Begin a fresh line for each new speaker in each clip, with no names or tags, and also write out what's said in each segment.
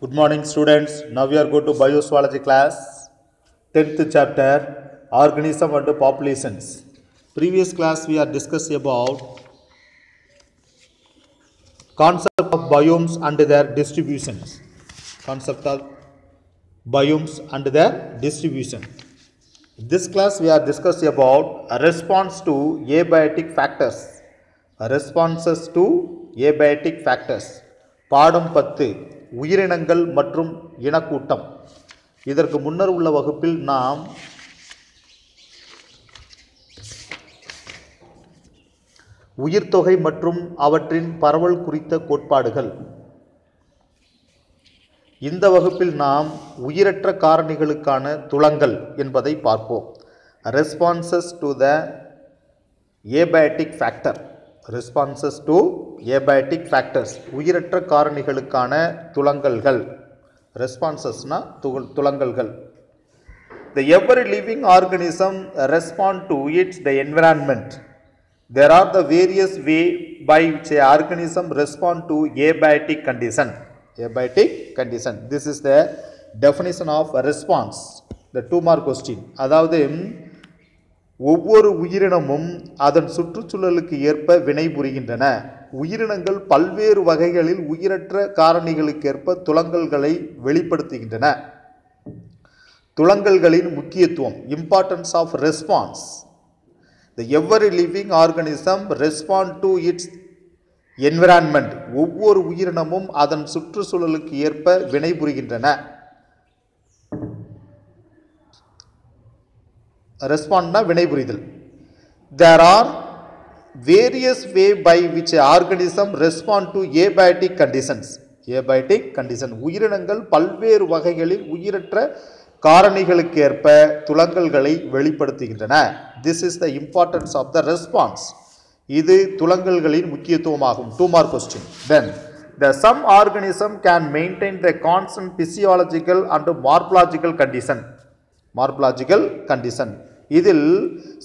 Good morning students. Now we are going to biozoology class, 10th chapter, organism and populations. Previous class we are discussing about concept of biomes and their distributions. Concept of biomes and their distribution. In this class we are discussing about a response to abiotic factors. Responses to abiotic factors. பாடம் 10 உயிரினங்கள் மற்றும் இனக்கூட்டம். இதற்கு முன்னர் உள்ள வகுப்பில் நாம் உயிர்த்தொகை மற்றும் அவற்றின் பரவல் குறித்த கோட்பாடுகள், இந்த வகுப்பில் நாம் உயிரற்ற காரணிகளுக்கான துலங்கல் என்பதை பார்ப்போம். Responses to the abiotic factor. Responses to abiotic factors. உயிரற்ற காரணிகளுக்கான துலங்கல்கள். Responsesனா துலங்கல்கள். The every living organism respond to its the environment. There are the various way by which a organism respond to abiotic condition. Abiotic condition. This is the definition of response. The 2 mark question. அதாவது ஒவ்வொரு உயிரினமும் அதன் சுற்றுச்சூழலுக்கு ஏற்ப வினை புரிகின்றன. உயிரினங்கள் பல்வேறு வகைகளில் உயிரற்ற காரணிகளுக்கு ஏற்ப துலங்கல்களை வெளிப்படுத்துகின்றன. துலங்கல்களின் முக்கியத்துவம், importance of response. The every living organism respond to its environment. ஒவ்வொரு உயிரினமும் அதன் சுற்றுச்சூழலுக்கு ஏற்ப வினை புரிகின்றன. ரெஸ்பாண்ட்னா வினை புரிதல். There are various way by which organism respond to abiotic conditions. Abiotic condition. உயிரினங்கள் பல்வேறு வகைகளில் உயிரற்ற காரணிகளுக்கு ஏற்ப துலங்கல்களை வெளிப்படுத்துகின்றன. This is the importance of the response. இது துலங்கல்களின் முக்கியத்துவமாகும். 2 mark question. Then the some organism can maintain the constant physiological and morphological condition. Morphological condition. இதில்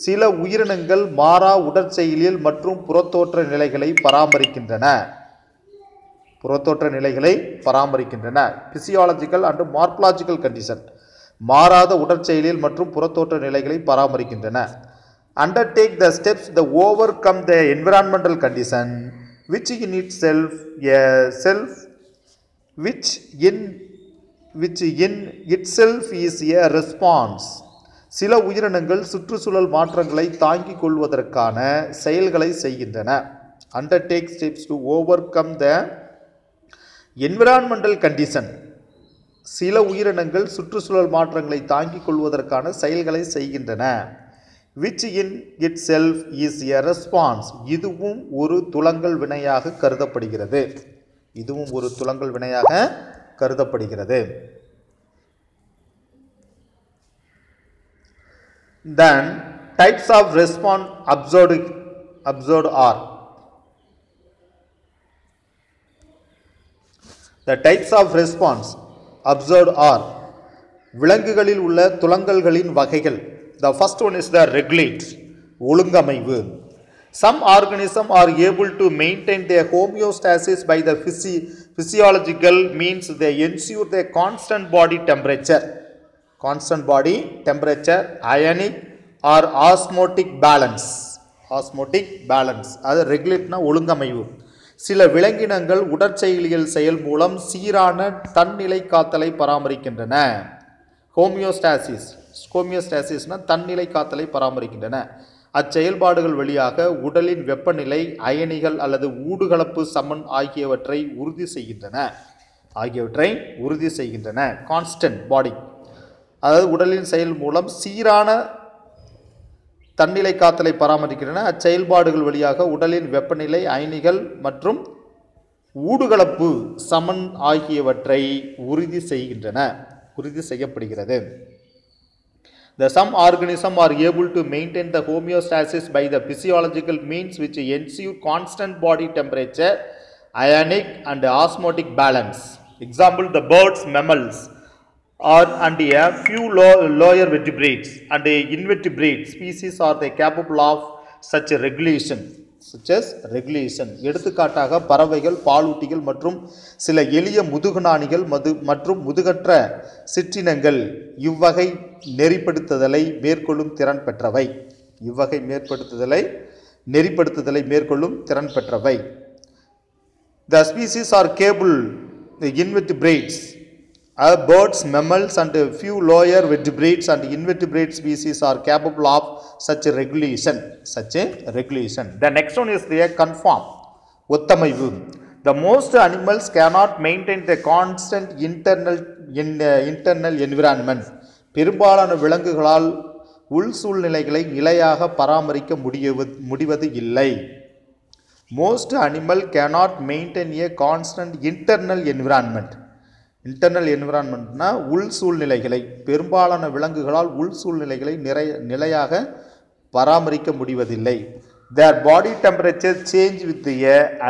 சில உயிரினங்கள் மாறா உடற்செயலியல் மற்றும் புறத்தோற்ற நிலைகளை பராமரிக்கின்றன. Physiological and morphological condition. மாறாத உடற்செயலியல் மற்றும் புறத்தோற்ற நிலைகளை பராமரிக்கின்றன. Undertake the steps to overcome the environmental condition which in itself is a response. சில உயிரினங்கள் சுற்றுச்சூழல் மாற்றங்களை தாங்கிக் கொள்வதற்கான செயல்களை செய்கின்றன. Undertake steps to overcome the environmental condition. சில உயிரினங்கள் சுற்றுச்சூழல் மாற்றங்களை தாங்கிக் கொள்வதற்கான செயல்களை செய்கின்றன. Which in itself is a response. இதுவும் ஒரு துலங்கல் வினையாக கருதப்படுகிறது. Then types of response observed are. The types of response observed are. விலங்குகளில் உள்ள துலங்கல்களின் வகைகள். The first one is the regulate. ஒழுங்கமைவு. Some organisms are able to maintain their homeostasis by the physiological means. They ensure their constant body temperature, ionic or osmotic balance. அது ரெகுலேட்னா ஒழுங்கமைவு. சில விலங்கினங்கள் உடற்செயலியல் செயல் மூலம் சீரான தன்னிலை காத்தலை பராமரிக்கின்றன. ஹோமியோஸ்டாசிஸ்னா தன்னிலை காத்தலை பராமரிக்கின்றன. அச்செயல்பாடுகள் வழியாக உடலின் வெப்பநிலை, அயனிகள் அல்லது ஊடுகலப்பு சமன் ஆகியவற்றை உறுதி செய்கின்றன. கான்ஸ்டன்ட் பாடி, அதாவது உடலின் செயல் மூலம் சீரான தன்னிலை காத்தலை பராமரிக்கின்றன. அச்செயல்பாடுகள் வழியாக உடலின் வெப்பநிலை, அயனிகள் மற்றும் ஊடுகலப்பு சமன் ஆகியவற்றை உறுதி செய்யப்படுகிறது. The some organisms are able to maintain the homeostasis by the physiological means which ensure constant body temperature, ionic and osmotic balance. Example, the birds, mammals and a few lower vertebrates and invertebrate species are they capable of such a regulation. such as regulation. எடுத்துக்காட்டாக பறவைகள், பாலூட்டிகள் மற்றும் சில எளிய முதுகுநாணிகள் மற்றும் முதுகற்ற சிற்றினங்கள் இவ்வகை நெறிப்படுத்துதலை மேற்கொள்ளும் திறன் பெற்றவை. இவ்வகை நெறிப்படுத்துதலை மேற்கொள்ளும் திறன் பெற்றவை. The species are capable invertebrates. Birds, mammals and few lower vertebrates and invertebrate species are capable of such a regulation. The next one is the conform. ஒத்தமைவு. The most animals cannot maintain the constant internal environment. பெரும்பாலான விலங்குகளால் உள் சூழ்நிலைகளை நிலையாக பராமரிக்க முடிவது இல்லை. Most animal cannot maintain a constant internal environment. Internal என்விரான்மெண்ட்னா உள் சூழ்நிலைகளை, பெரும்பாலான விலங்குகளால் உள் சூழ்நிலைகளை நிலையாக பராமரிக்க முடிவதில்லை. Their body temperature change with the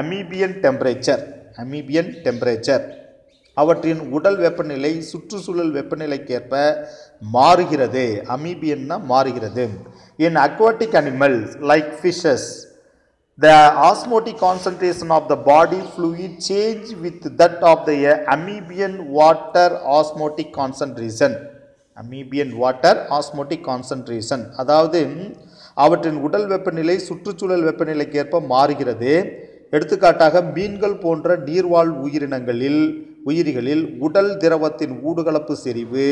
amoebian temperature. அவற்றின் உடல் வெப்பநிலை சுற்றுச்சூழல் வெப்பநிலைக்கேற்ப மாறுகிறது. அமீபியன்னா மாறுகிறது. In aquatic animals like fishes, the osmotic concentration of the body fluid change with that of the amoebian water osmotic concentration. அதாவது அவற்றின் உடல் வெப்பநிலை சுற்றுச்சூழல் வெப்பநிலைக்கேற்ப மாறுகிறது. எடுத்துக்காட்டாக மீன்கள் போன்ற நீர்வாழ் உயிரிகளில் உடல் திரவத்தின் ஊடுகலப்பு செறிவு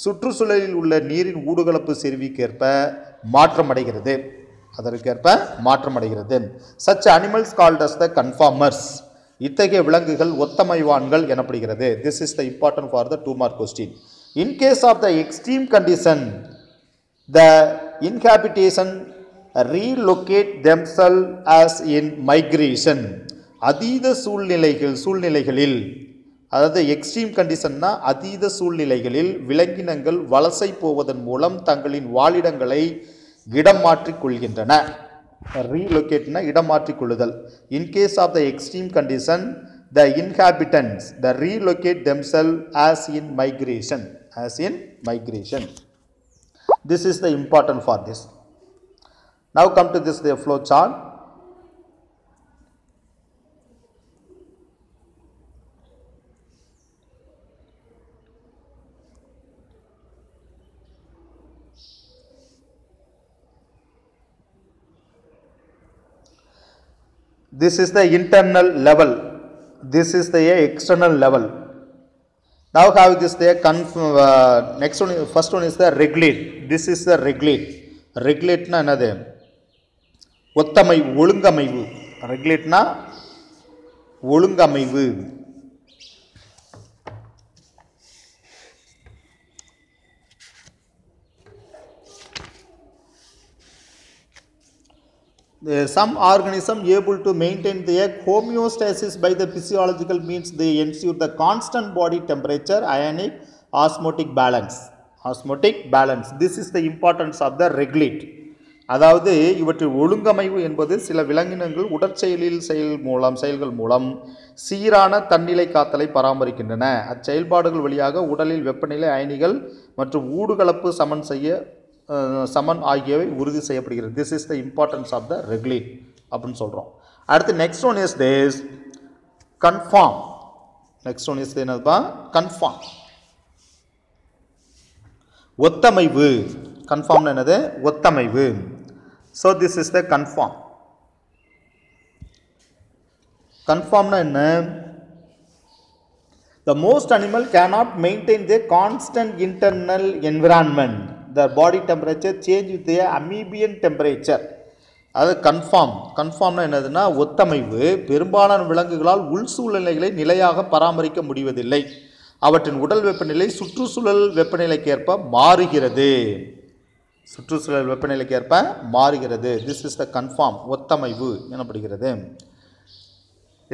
சுற்றுச்சூழலில் உள்ள நீரின் ஊடுகலப்பு செறிவுக்கேற்ப மாற்றமடைகிறது. Such animals called as the conformers. இத்தகைய விலங்குகள் ஒத்தமைவான்கள் எனப்படுகிறது. This is the important for the 2 mark question. In case of the extreme condition, the inhabitation relocate themselves as in migration. அதீத சூழ்நிலைகளில், அதாவது எக்ஸ்ட்ரீம் கண்டிஷன்னா அதீத சூழ்நிலைகளில் விலங்கினங்கள் வலசை போவதன் மூலம் தங்களின் வாழிடங்களை இடம் மாற்றிக் கொள்கின்றன. ரீலொகேட்னா இடம் மாற்றிக் கொள்ளுதல். In case of the extreme condition, the inhabitants relocate themselves as in migration. This is the important for this. Now come to this the flow chart. This is the internal level. This is the external level. Now have this the next one, first one is the regulate. This is the regulate. Regulate na enadhu? ஒழுங்கமைவு. Regulate na ஒழுங்கமைவு. Some organism able to maintain the homeostasis by the physiological means they ensure the constant body temperature, ionic, osmotic balance. This is the importance of the regulate. அதாவது இவற்றின் ஒழுங்கமைவு என்பது சில விலங்கினங்கள் செயல்கள் மூலம் சீரான தன்னிலை காத்தலை பராமரிக்கின்றன. அச்செயல்பாடுகள் வழியாக உடலில் வெப்பநிலை, அயனிகள் மற்றும் ஊடுகலப்பு சமன் ஆகியவை உறுதி செய்யப்படுகிறது. This is the importance of the regulate அப்படின்னு சொல்கிறோம். அடுத்து next one is this conform. என்னதுப்பா? conform. ஒத்தமைவு. conform என்னது? ஒத்தமைவு. So this is the conform. conform என்ன? The most animal cannot maintain the constant internal environment. The body temperature change with the amoebian temperature. அது கன்ஃபார்ம்னா என்னதுன்னா ஒத்தமைவு. பெரும்பாலான விலங்குகளால் உள் சூழ்நிலைகளை நிலையாக பராமரிக்க முடிவதில்லை. அவற்றின் உடல் வெப்பநிலை சுற்றுச்சூழல் வெப்பநிலைக்கேற்ப மாறுகிறது. This is the conform. ஒத்தமைவு எனப்படுகிறது.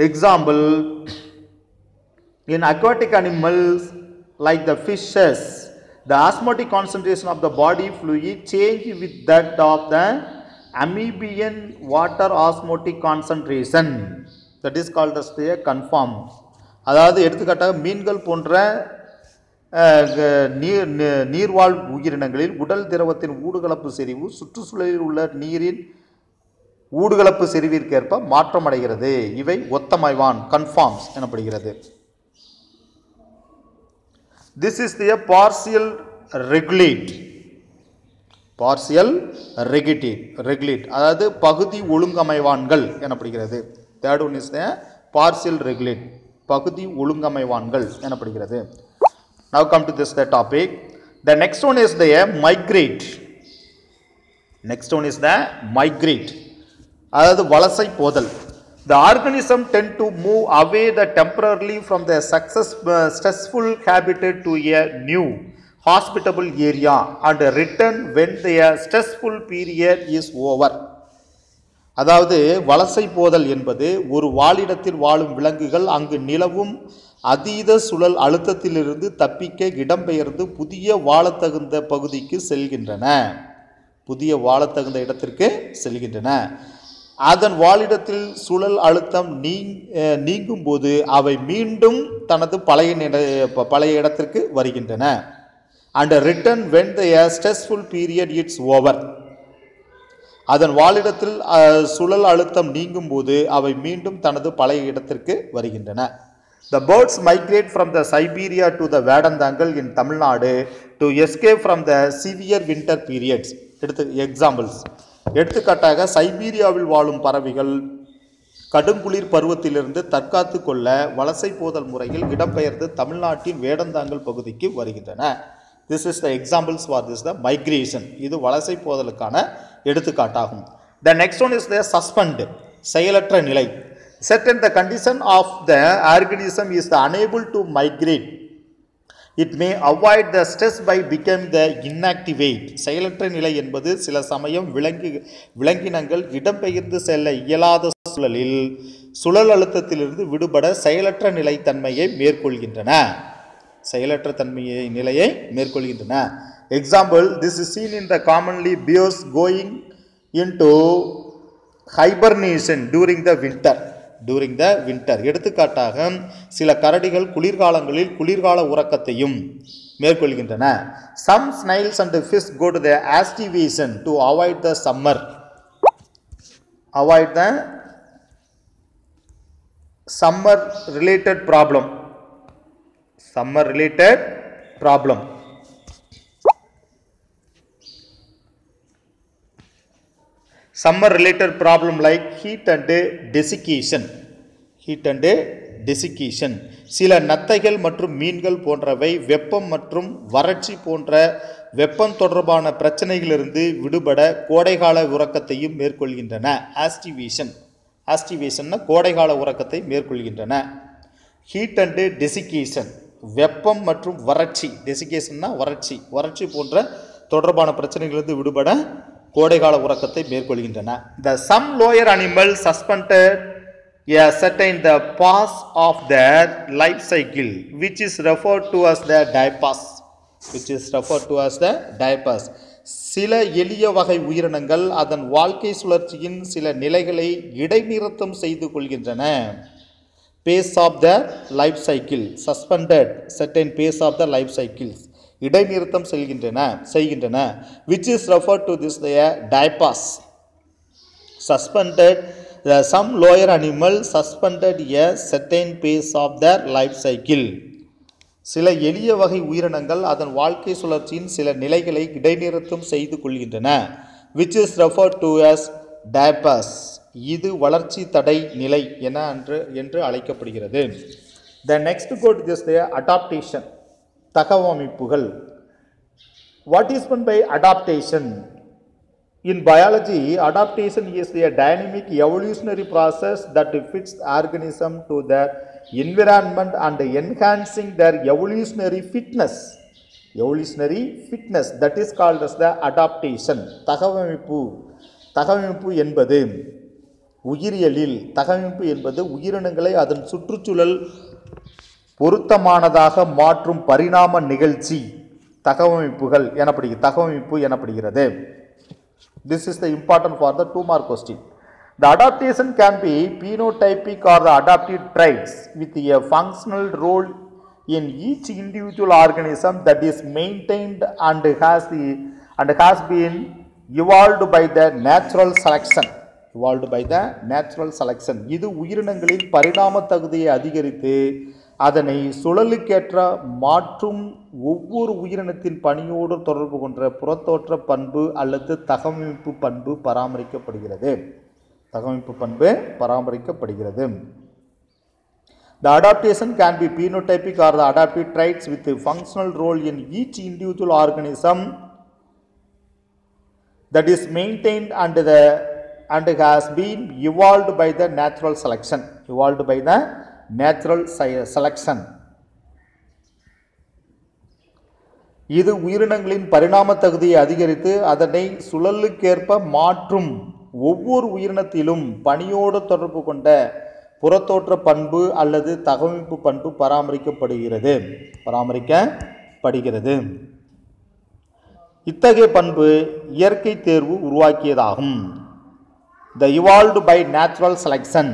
Example, in aquatic animals like the fishes, the osmotic concentration of the body fluid change with that of the amoebian water osmotic concentration. That is called as the conform. அதாவது எடுத்துக்காட்டாக மீன்கள் போன்ற நீர்வாழ் உயிரினங்களில் உடல் திரவத்தின் ஊடுகலப்பு செறிவு சுற்றுச்சூழலில் உள்ள நீரின் ஊடுகலப்பு செறிவிற்கேற்ப மாற்றமடைகிறது. இவை ஒத்தமைவான் கன்ஃபார்ம்ஸ் எனப்படுகிறது. This is the partial regulate. Regulate அதாவது பகுதி ஒழுங்கமைவான்கள் எனப்படுகிறது. Third one is the partial regulate, பகுதி ஒழுங்கமைவான்கள் எனப்படுகிறது. Now come to this the topic. The next one is the migrate. அதாவது வலசை போதல். The organism tend to move away temporarily from the stressful habitat to a new hospitable area and return when the stressful period is over. அதாவது வலசை போதல் என்பது ஒரு வாழிடத்தில் வாழும் விலங்குகள் அங்கு நிலவும் அதீத சுழல் அழுத்தத்திலிருந்து தப்பிக்க இடம்பெயர்ந்து புதிய வாழத்தகுந்த பகுதிக்கு செல்கின்றன. இடத்திற்கு செல்கின்றன. அதன் வாழிடத்தில் சுழல் அழுத்தம் நீங்கும் போது அவை மீண்டும் தனது பழைய இடத்திற்கு வருகின்றன. And return when the stressful period is over. அதன் வாழிடத்தில் சுழல் அழுத்தம் நீங்கும் போது அவை மீண்டும் தனது பழைய இடத்திற்கு வருகின்றன. The birds migrate from the Siberia to the Vedantangal in Tamil Nadu to escape from the severe winter periods. Examples. எடுத்துக்காட்டாக சைபீரியாவில் வாழும் பறவைகள் கடுங்குளிர் பருவத்திலிருந்து தற்காத்து கொள்ள வலசை போதல் முறையில் இடம்பெயர்ந்து தமிழ்நாட்டின் வேடந்தாங்கல் பகுதிக்கு வருகின்றன. This is the examples for this the migration. இது வலசை போதலுக்கான எடுத்துக்காட்டாகும். The next one is the suspend, செயலற்ற நிலை. Certain the condition of the organism is unable to migrate. It may avoid the stress by becoming the inactivate. செயலற்ற நிலை என்பது சில சமயம் விலங்கினங்கள் இடம்பெயர்ந்து செல்ல இயலாத சூழலில் சுழல் அழுத்தத்திலிருந்து விடுபட செயலற்ற நிலை தன்மையை மேற்கொள்கின்றன. Example, this is seen in the commonly bears going into hibernation during the winter. எடுத்துக்காட்டாக சில கரடிகள் குளிர்காலங்களில் குளிர்கால உறக்கத்தையும் மேற்கொள்கின்றன. Some snails and fish go to the aestivation to avoid the summer related problem. Summer related problem like heat and desiccation. சில நத்தைகள் மற்றும் மீன்கள் போன்றவை வெப்பம் மற்றும் வறட்சி போன்ற வெப்பம் தொடர்பான பிரச்சனைகளிலிருந்து விடுபட கோடைகால உறக்கத்தையும் மேற்கொள்கின்றன. ஆஸ்டிவேஷன் கோடைகால உறக்கத்தை மேற்கொள்கின்றன. ஹீட் அண்ட் டெசிகேஷன் வெப்பம் மற்றும் வறட்சி. டெசிகேஷன்னா வறட்சி போன்ற தொடர்பான பிரச்சனைகளிலிருந்து விடுபட கோடைகால உறக்கத்தை மேற்கொள்கின்றன. The some lower animals suspended a certain the pass of their life cycle which is referred to as the diapers. சில எளிய வகை உயிரினங்கள் அதன் வாழ்க்கை சுழற்சியின் சில நிலைகளை இடைநிறுத்தம் செய்து கொள்கின்றன. Pace of the life cycle, suspended certain pace of the life cycles, இடைநிறுத்தம் செய்கின்றன. which is referred to this the diapers. Suspended, some lower animals suspended a certain pace of their life cycle. சில எளிய வகை உயிரினங்கள் அதன் வாழ்க்கை சுழற்சியின் சில நிலைகளை இடைநிறுத்தம் செய்து கொள்கின்றன. which is referred to as diapers. இது வளர்ச்சி தடை நிலை என்று அழைக்கப்படுகிறது. The next code is the adaptation. தகவமைப்புகள். What is meant by adaptation? In biology, adaptation is a dynamic evolutionary process that fits the organism to their environment and enhancing their evolutionary fitness. That is called as the adaptation. தகவமைப்பு என்பது உயிரினங்களை அதன் சுற்றுச்சூழல் பொருத்தமானதாக மாற்றும் பரிணாம நிகழ்ச்சி தகவமைப்பு எனப்படுகிறது. This is the important for the 2 mark question. The adaptation can be phenotypic or the adaptive traits with a functional role in each individual organism that is maintained and has been evolved by the natural selection. evolved by the natural selection. இது உயிரினங்களின் பரிணாம தகுதியை அதிகரித்து அதனை சுழலுக்கேற்ற மாற்றும் ஒவ்வொரு உயிரினத்தின் பணியோடு தொடர்பு கொண்ட புறத்தோற்ற பண்பு அல்லது தகவமைப்பு பண்பு பராமரிக்கப்படுகிறது. தகவமைப்பு பண்பு பராமரிக்கப்படுகிறது. The adaptation can be phenotypic or the adaptive traits with a functional role in each individual organism that is maintained and has been evolved by the natural selection. Evolved by the natural selection. இது உயிரினங்களின் பரிணாம தகுதியை அதிகரித்து அதனை சுழலுக்கேற்ப மாற்றும் ஒவ்வொரு உயிரினத்திலும் பணியோடு தொடர்பு கொண்ட புறத்தோற்ற பண்பு அல்லது தகவமைப்பு பண்பு பராமரிக்கப்படுகிறது. இத்தகைய பண்பு இயற்கை தேர்வு உருவாக்கியதாகும். The evolved by natural selection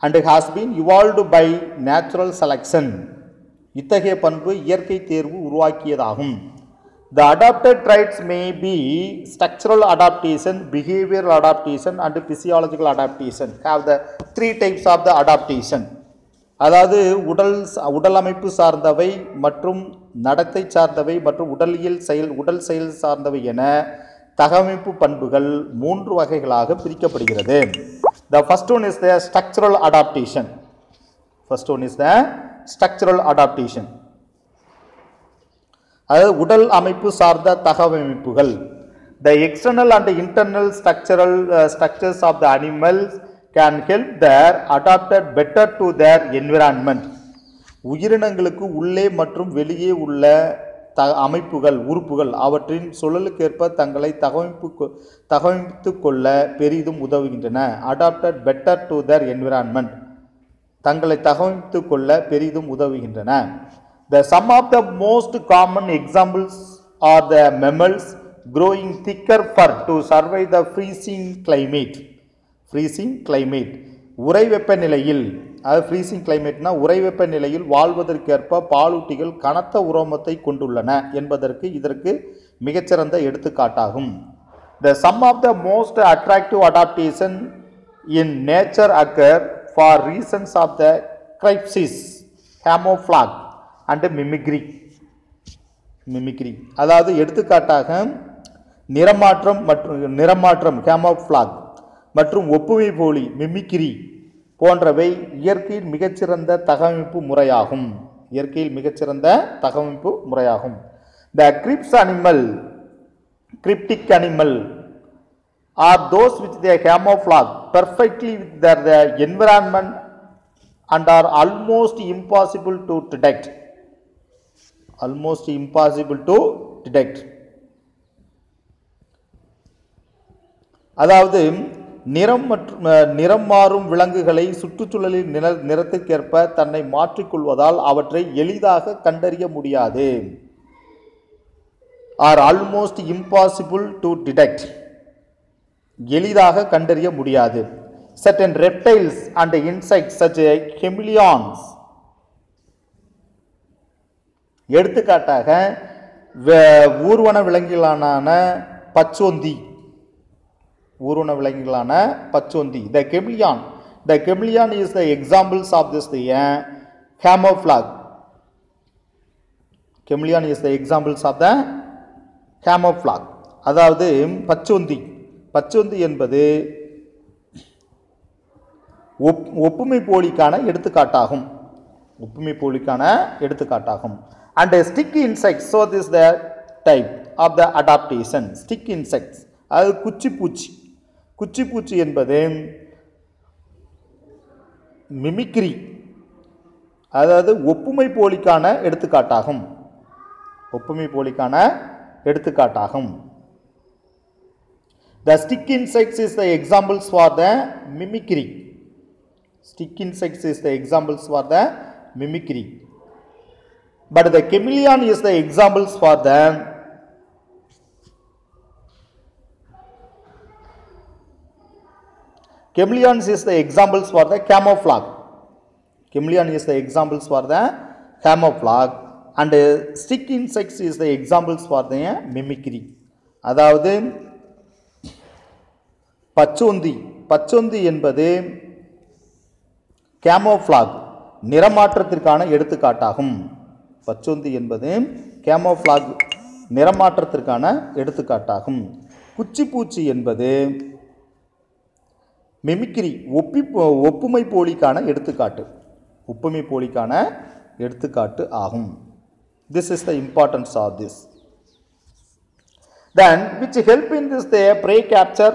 and has been evolved by natural selection. இத்தகைய பண்பு இயற்கை தேர்வு உருவாக்கியதாகும். The adapted traits may be structural adaptation, behavioral adaptation and physiological adaptation. Have the three types of the adaptation. அதாவது உடல் அமைப்பு சார்ந்தவை மற்றும் நடத்தை சார்ந்தவை மற்றும் உடல் செயல் சார்ந்தவை என தகவமைப்பு பண்புகள் 3 வகைகளாக பிரிக்கப்படுகிறது. The first one is the structural adaptation. அதாவது உடல் அமைப்பு சார்ந்த தகவமைப்புகள். The external and internal structures of the animals can help their adapted better to their environment. உயிரினங்களுக்கு உள்ளே மற்றும் வெளியே உள்ள உறுப்புகள் அவற்றின் சூழலுக்கேற்ப தங்களை தகவமைத்து கொள்ள பெரிதும் உதவுகின்றன. Adapted better to their environment. தங்களை தகவமைத்து கொள்ள பெரிதும் உதவுகின்றன. The some of the most common examples are the mammals growing thicker fur to survive the freezing climate. உறை வெப்பநிலையில், freezing climateனா உறை வெப்பநிலையில் வாழ்வதற்கேற்ப பாலூட்டிகள் கனத்த உரோமத்தை கொண்டுள்ளன என்பதற்கு இதற்கு மிகச்சிறந்த எடுத்துக்காட்டாகும். The some of the most attractive adaptation in nature occur for reasons of the crypsis, camouflage and mimicry. அதாவது எடுத்துக்காட்டாக நிறமாற்றம் camouflage மற்றும் ஒப்புமை போலி மிமிக்ரி போன்றவை இயற்கையில் மிகச்சிறந்த தகவமைப்பு முறையாகும். The cryptic animal are those which they camouflage perfectly with their environment and are almost impossible to detect. அதாவது நிறம் மாறும் விலங்குகளை சுற்றுச்சூழலின் நிறத்திற்கேற்ப தன்னை மாற்றிக்கொள்வதால் அவற்றை எளிதாக கண்டறிய முடியாது. Are almost impossible to detect. எளிதாக கண்டறிய முடியாது. Certain reptiles and insects such as chameleons. எடுத்துக்காட்டாக ஊர்வன விலங்குகளான பச்சோந்தி. The chameleon is the examples of this camouflage. அதாவது பச்சோந்தி என்பது ஒப்புமை போலிக்கான எடுத்துக்காட்டாகும். And stick insects, so this is the type of the adaptation. Stick insects, அது குச்சிப்பூச்சி என்பது மிமிக்ரி, அதாவது ஒப்புமை போலிக்கான எடுத்துக்காட்டாகும். The stick insects is the examples for the mimicry. But the chameleon is the examples for the camouflage. And stick insects is the examples for the mimicry. அதாவது பச்சோந்தி. பச்சோந்தி என்பது கேமோஃப்ளாக், நிறமாற்றத்திற்கான எடுத்துக்காட்டாகும். பச்சோந்தி என்பது கேமோஃப்ளாக், நிறமாற்றத்திற்கான எடுத்துக்காட்டாகும். குச்சிப்பூச்சி என்பது மிமிக்ரி, ஒப்புமை போலிக்கான எடுத்துக்காட்டு, ஒப்புமை போலிக்கான எடுத்துக்காட்டு ஆகும். This is the importance of this. Then which help in this the prey capture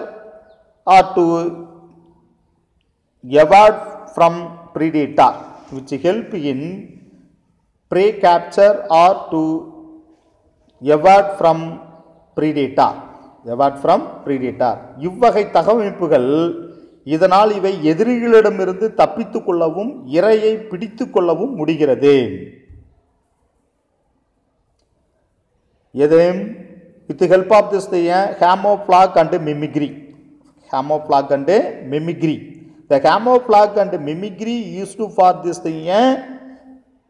or to evade from predator, which help in prey capture or to evade from predator, evade from predator. இவ்வகை தகவமைப்புகள் இதனால் இவை எதிரிகளிடமிருந்து தப்பித்துக் கொள்ளவும் இரையை பிடித்துக் கொள்ளவும் முடிகிறது. With the help of this camouflage and mimicry. Camouflage and mimicry. The camouflage and mimicry used for this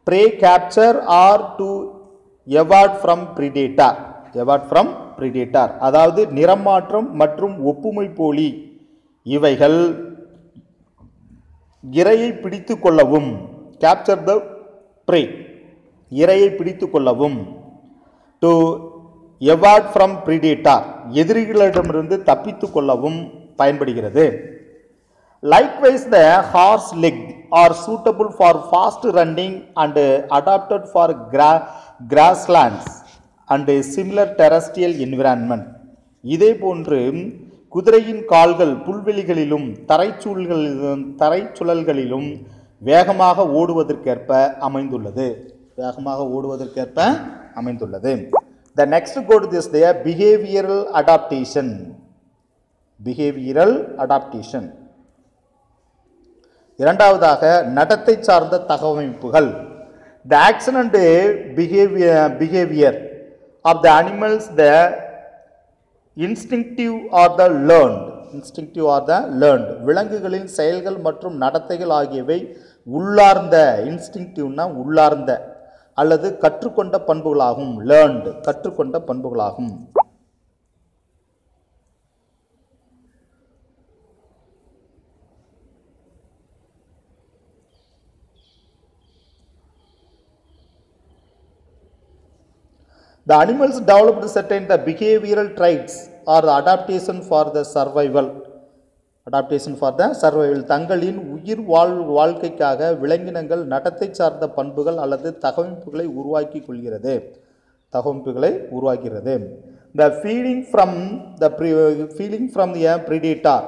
prey capture or to evade from predator. Evade from predator. அதாவது நிறமாற்றம் மற்றும் ஒப்புமை போலி இவைகள் இரையை பிடித்துக் கொள்ளவும், capture the prey, இரையை பிடித்துக் கொள்ளவும், to evade from predator, எதிரிகளிடமிருந்து தப்பித்துக் கொள்ளவும் பயன்படுகிறது. Likewise, the horse leg are suitable for fast running and adapted for grasslands and similar terrestrial environment. இதே போன்று குதிரையின் கால்கள் புல்வெளிகளிலும் தரைச்சுழல்களிலும் வேகமாக ஓடுவதற்கேற்ப அமைந்துள்ளது. வேகமாக ஓடுவதற்கேற்ப அமைந்துள்ளது. The next code is the behavioral adaptation. Behavioral adaptation. இரண்டாவதாக நடத்தை சார்ந்த தகவமைப்புகள். The action and behavior of the animals, the instinctive or the learned. Instinctive or the learned. விலங்குகளின் செயல்கள் மற்றும் நடத்தைகள் ஆகியவை உள்ளார்ந்த, இன்ஸ்டிங்டிவ்னா உள்ளார்ந்த அல்லது கற்றுக்கொண்ட பண்புகளாகும். learned, கற்றுக்கொண்ட பண்புகளாகும். The animals developed certain the behavioral traits or the adaptation for the survival. Adaptation for the survival. தங்களின் உயிர் வாழ்க்கைக்காக விலங்கினங்கள் நடத்தை சார்ந்த பண்புகள் அல்லது தகவமைப்புகளை உருவாக்கி கொள்கிறது. தகவமைப்புகளை உருவாக்குகிறது. The feeding from the predator,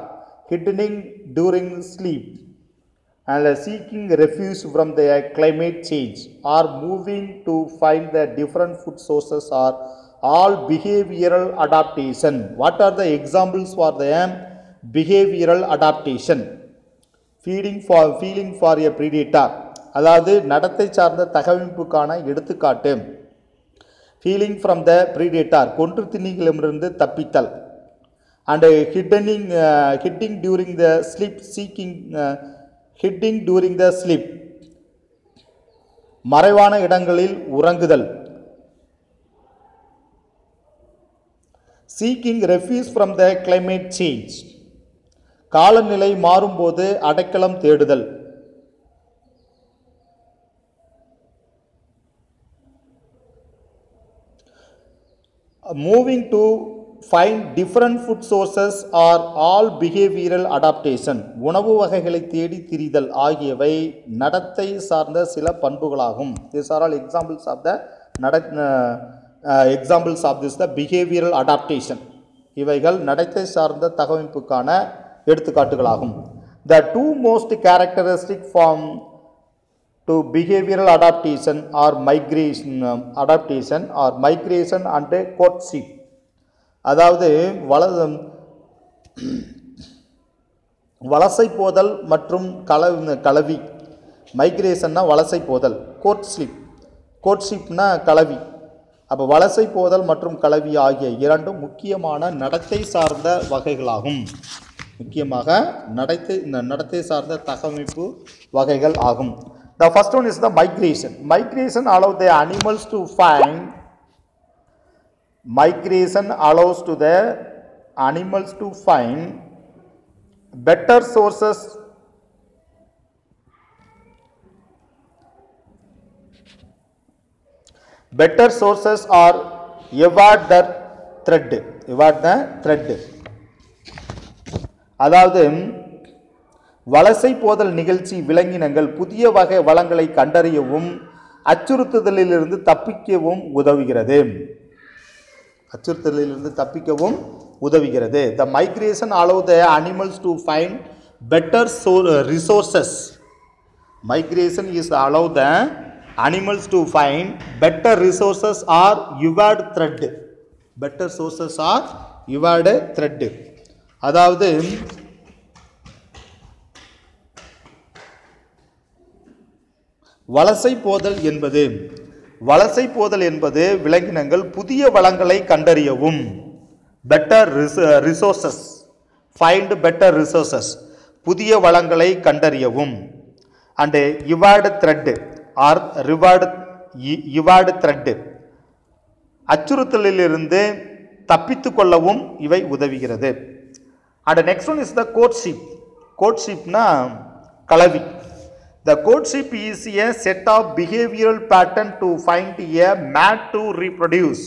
hiding during sleep, and seeking refuge from the climate change, or moving to find the different food sources are all behavioral adaptation. What are the examples for the behavioral adaptation? feeling for a predator, அதாவது நடத்தை சார்ந்த தகவமைப்புக்கான எடுத்துக்காட்டு. feeling from the predator, கொன்று திணிகளிடமிருந்து தப்பித்தல். and hiding during the sleep, hiding during the sleep, மறைவான இடங்களில் உறங்குதல். seeking refuge from the climate change, காலநிலை மாறும்போது அடைக்கலம் தேடுதல். moving to find different food sources are all behavioral adaptation. உணவு வகைகளை தேடி திரிதல் ஆகியவை நடத்தை சார்ந்த சில பண்புகளாகும். These are all examples of the examples of this the behavioral adaptation. இவைகள் நடத்தை சார்ந்த தகவமைப்புக்கான எடுத்துக்காட்டுகளாகும். The two most characteristic form to behavioral adaptation are migration and courtship. அதாவது வலசை போதல் மற்றும் கலவி. மைக்ரேஷன்னா வலசை போதல், கோர்ட்ஷிப்னா கலவி. அப்போ வலசை போதல் மற்றும் கலவி ஆகிய இரண்டும் முக்கியமான நடத்தை சார்ந்த வகைகளாகும். முக்கியமாக நடத்தை சார்ந்த தகவமைப்பு வகைகள் ஆகும். The first one is the migration. Migration allows the animals to find. Migration allows to the animals to find better sources are evade the thread. அதாவது வலசை போதல் நிகழ்ச்சி விலங்கினங்கள் புதிய வகை வளங்களை கண்டறியவும் அச்சுறுத்தலிலிருந்து தப்பிக்கவும் உதவுகிறது. The migration allow the animals to find better resources. Migration is allow the animals to find better resources or evade threat. Better sources or evade threat. அதாவது வலசை போதல் என்பது விலங்கினங்கள் புதிய வளங்களை கண்டறியவும் better resources find better resources புதிய வளங்களை கண்டறியவும் and avoid threat or avoid threat அச்சுறுத்தலிலிருந்து தப்பித்து கொள்ளவும் இவை உதவுகிறது. And next one is the கோட்ஷிப்னா கலவி. The courtship is a set of behavioral pattern to find a mate to reproduce.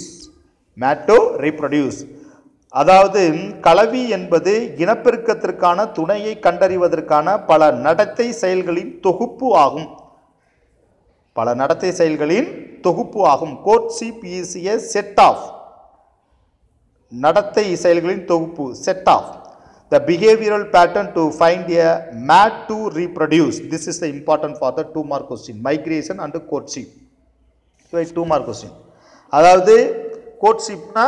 அதாவது கலவி என்பது இனப்பெருக்கத்திற்கான துணையை கண்டறிவதற்கான பல நடத்தை செயல்களின் தொகுப்பு ஆகும். courtship is a set of நடத்தை செயல்களின் தொகுப்பு the behavioral pattern to find a mate to reproduce. This is the important for the 2 mark question. Migration and courtship. So 2 mark question. அதாவது கோட்ஷிப்னா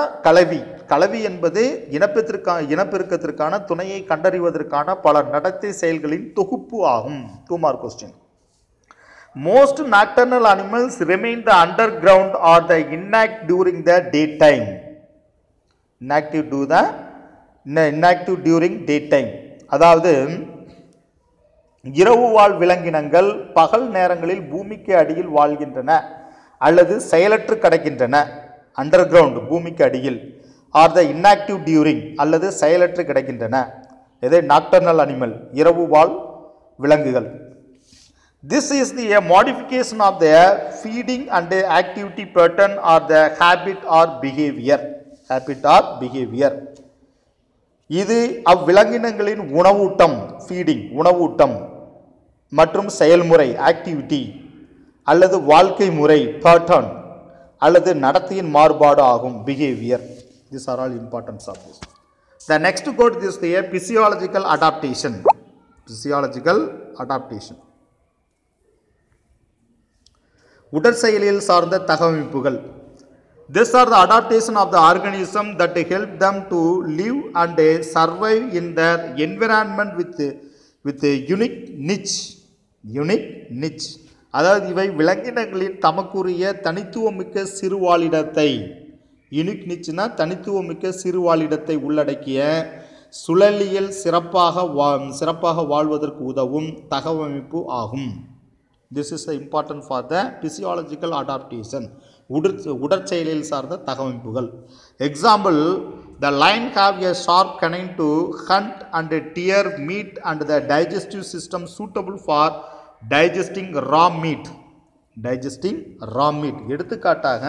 கலவி என்பது இனப்பெருக்கத்திற்கான துணையை கண்டறிவதற்கான பல நடத்தை செயல்களின் தொகுப்பு ஆகும். 2 mark question. Most nocturnal animals remain the underground or the inactive during the daytime. Inactive during daytime. அதாவது இரவு வாழ் விலங்கினங்கள் பகல் நேரங்களில் பூமிக்கு அடியில் வாழ்கின்றன அல்லது செயலற்று கிடக்கின்றன. அண்டர்கிரவுண்ட் பூமிக்கு அடியில் ஆர் த இன்ஆக்டிவ் டியூரிங் அல்லது செயலற்று கிடக்கின்றன. இது நாக்டர்னல் அனிமல் இரவு வாழ் விலங்குகள். This is the modification of the feeding and activity pattern or the habit or behavior. இது அவ்விலங்கினங்களின் உணவூட்டம் மற்றும் செயல்முறை ஆக்டிவிட்டி அல்லது வாழ்க்கை முறை பேட்டர்ன் அல்லது நடத்தையின் மாறுபாடு ஆகும் behaviour. These are all importance of this. The next code is the physiological adaptation. உடற்செயலியல் சார்ந்த தகவமைப்புகள். These are the adaptation of the organism that help them to live and survive in their environment with a unique niche. அதாவது இவை விலங்கினங்களின் தமக்குரிய தனித்துவமிக்க சிறுவாழிடத்தை unique நிச்னா தனித்துவமிக்க சிறுவாழிடத்தை உள்ளடக்கிய சுழலியல் சிறப்பாக வாழ்வதற்கு உதவும் தகவமைப்பு ஆகும். This is important for the physiological adaptation. உடற்செயலில் சார்ந்த தகவமைப்புகள். Example, the lion have a sharp canine to hunt and tear meat and the digestive system suitable for digesting raw meat. எடுத்துக்காட்டாக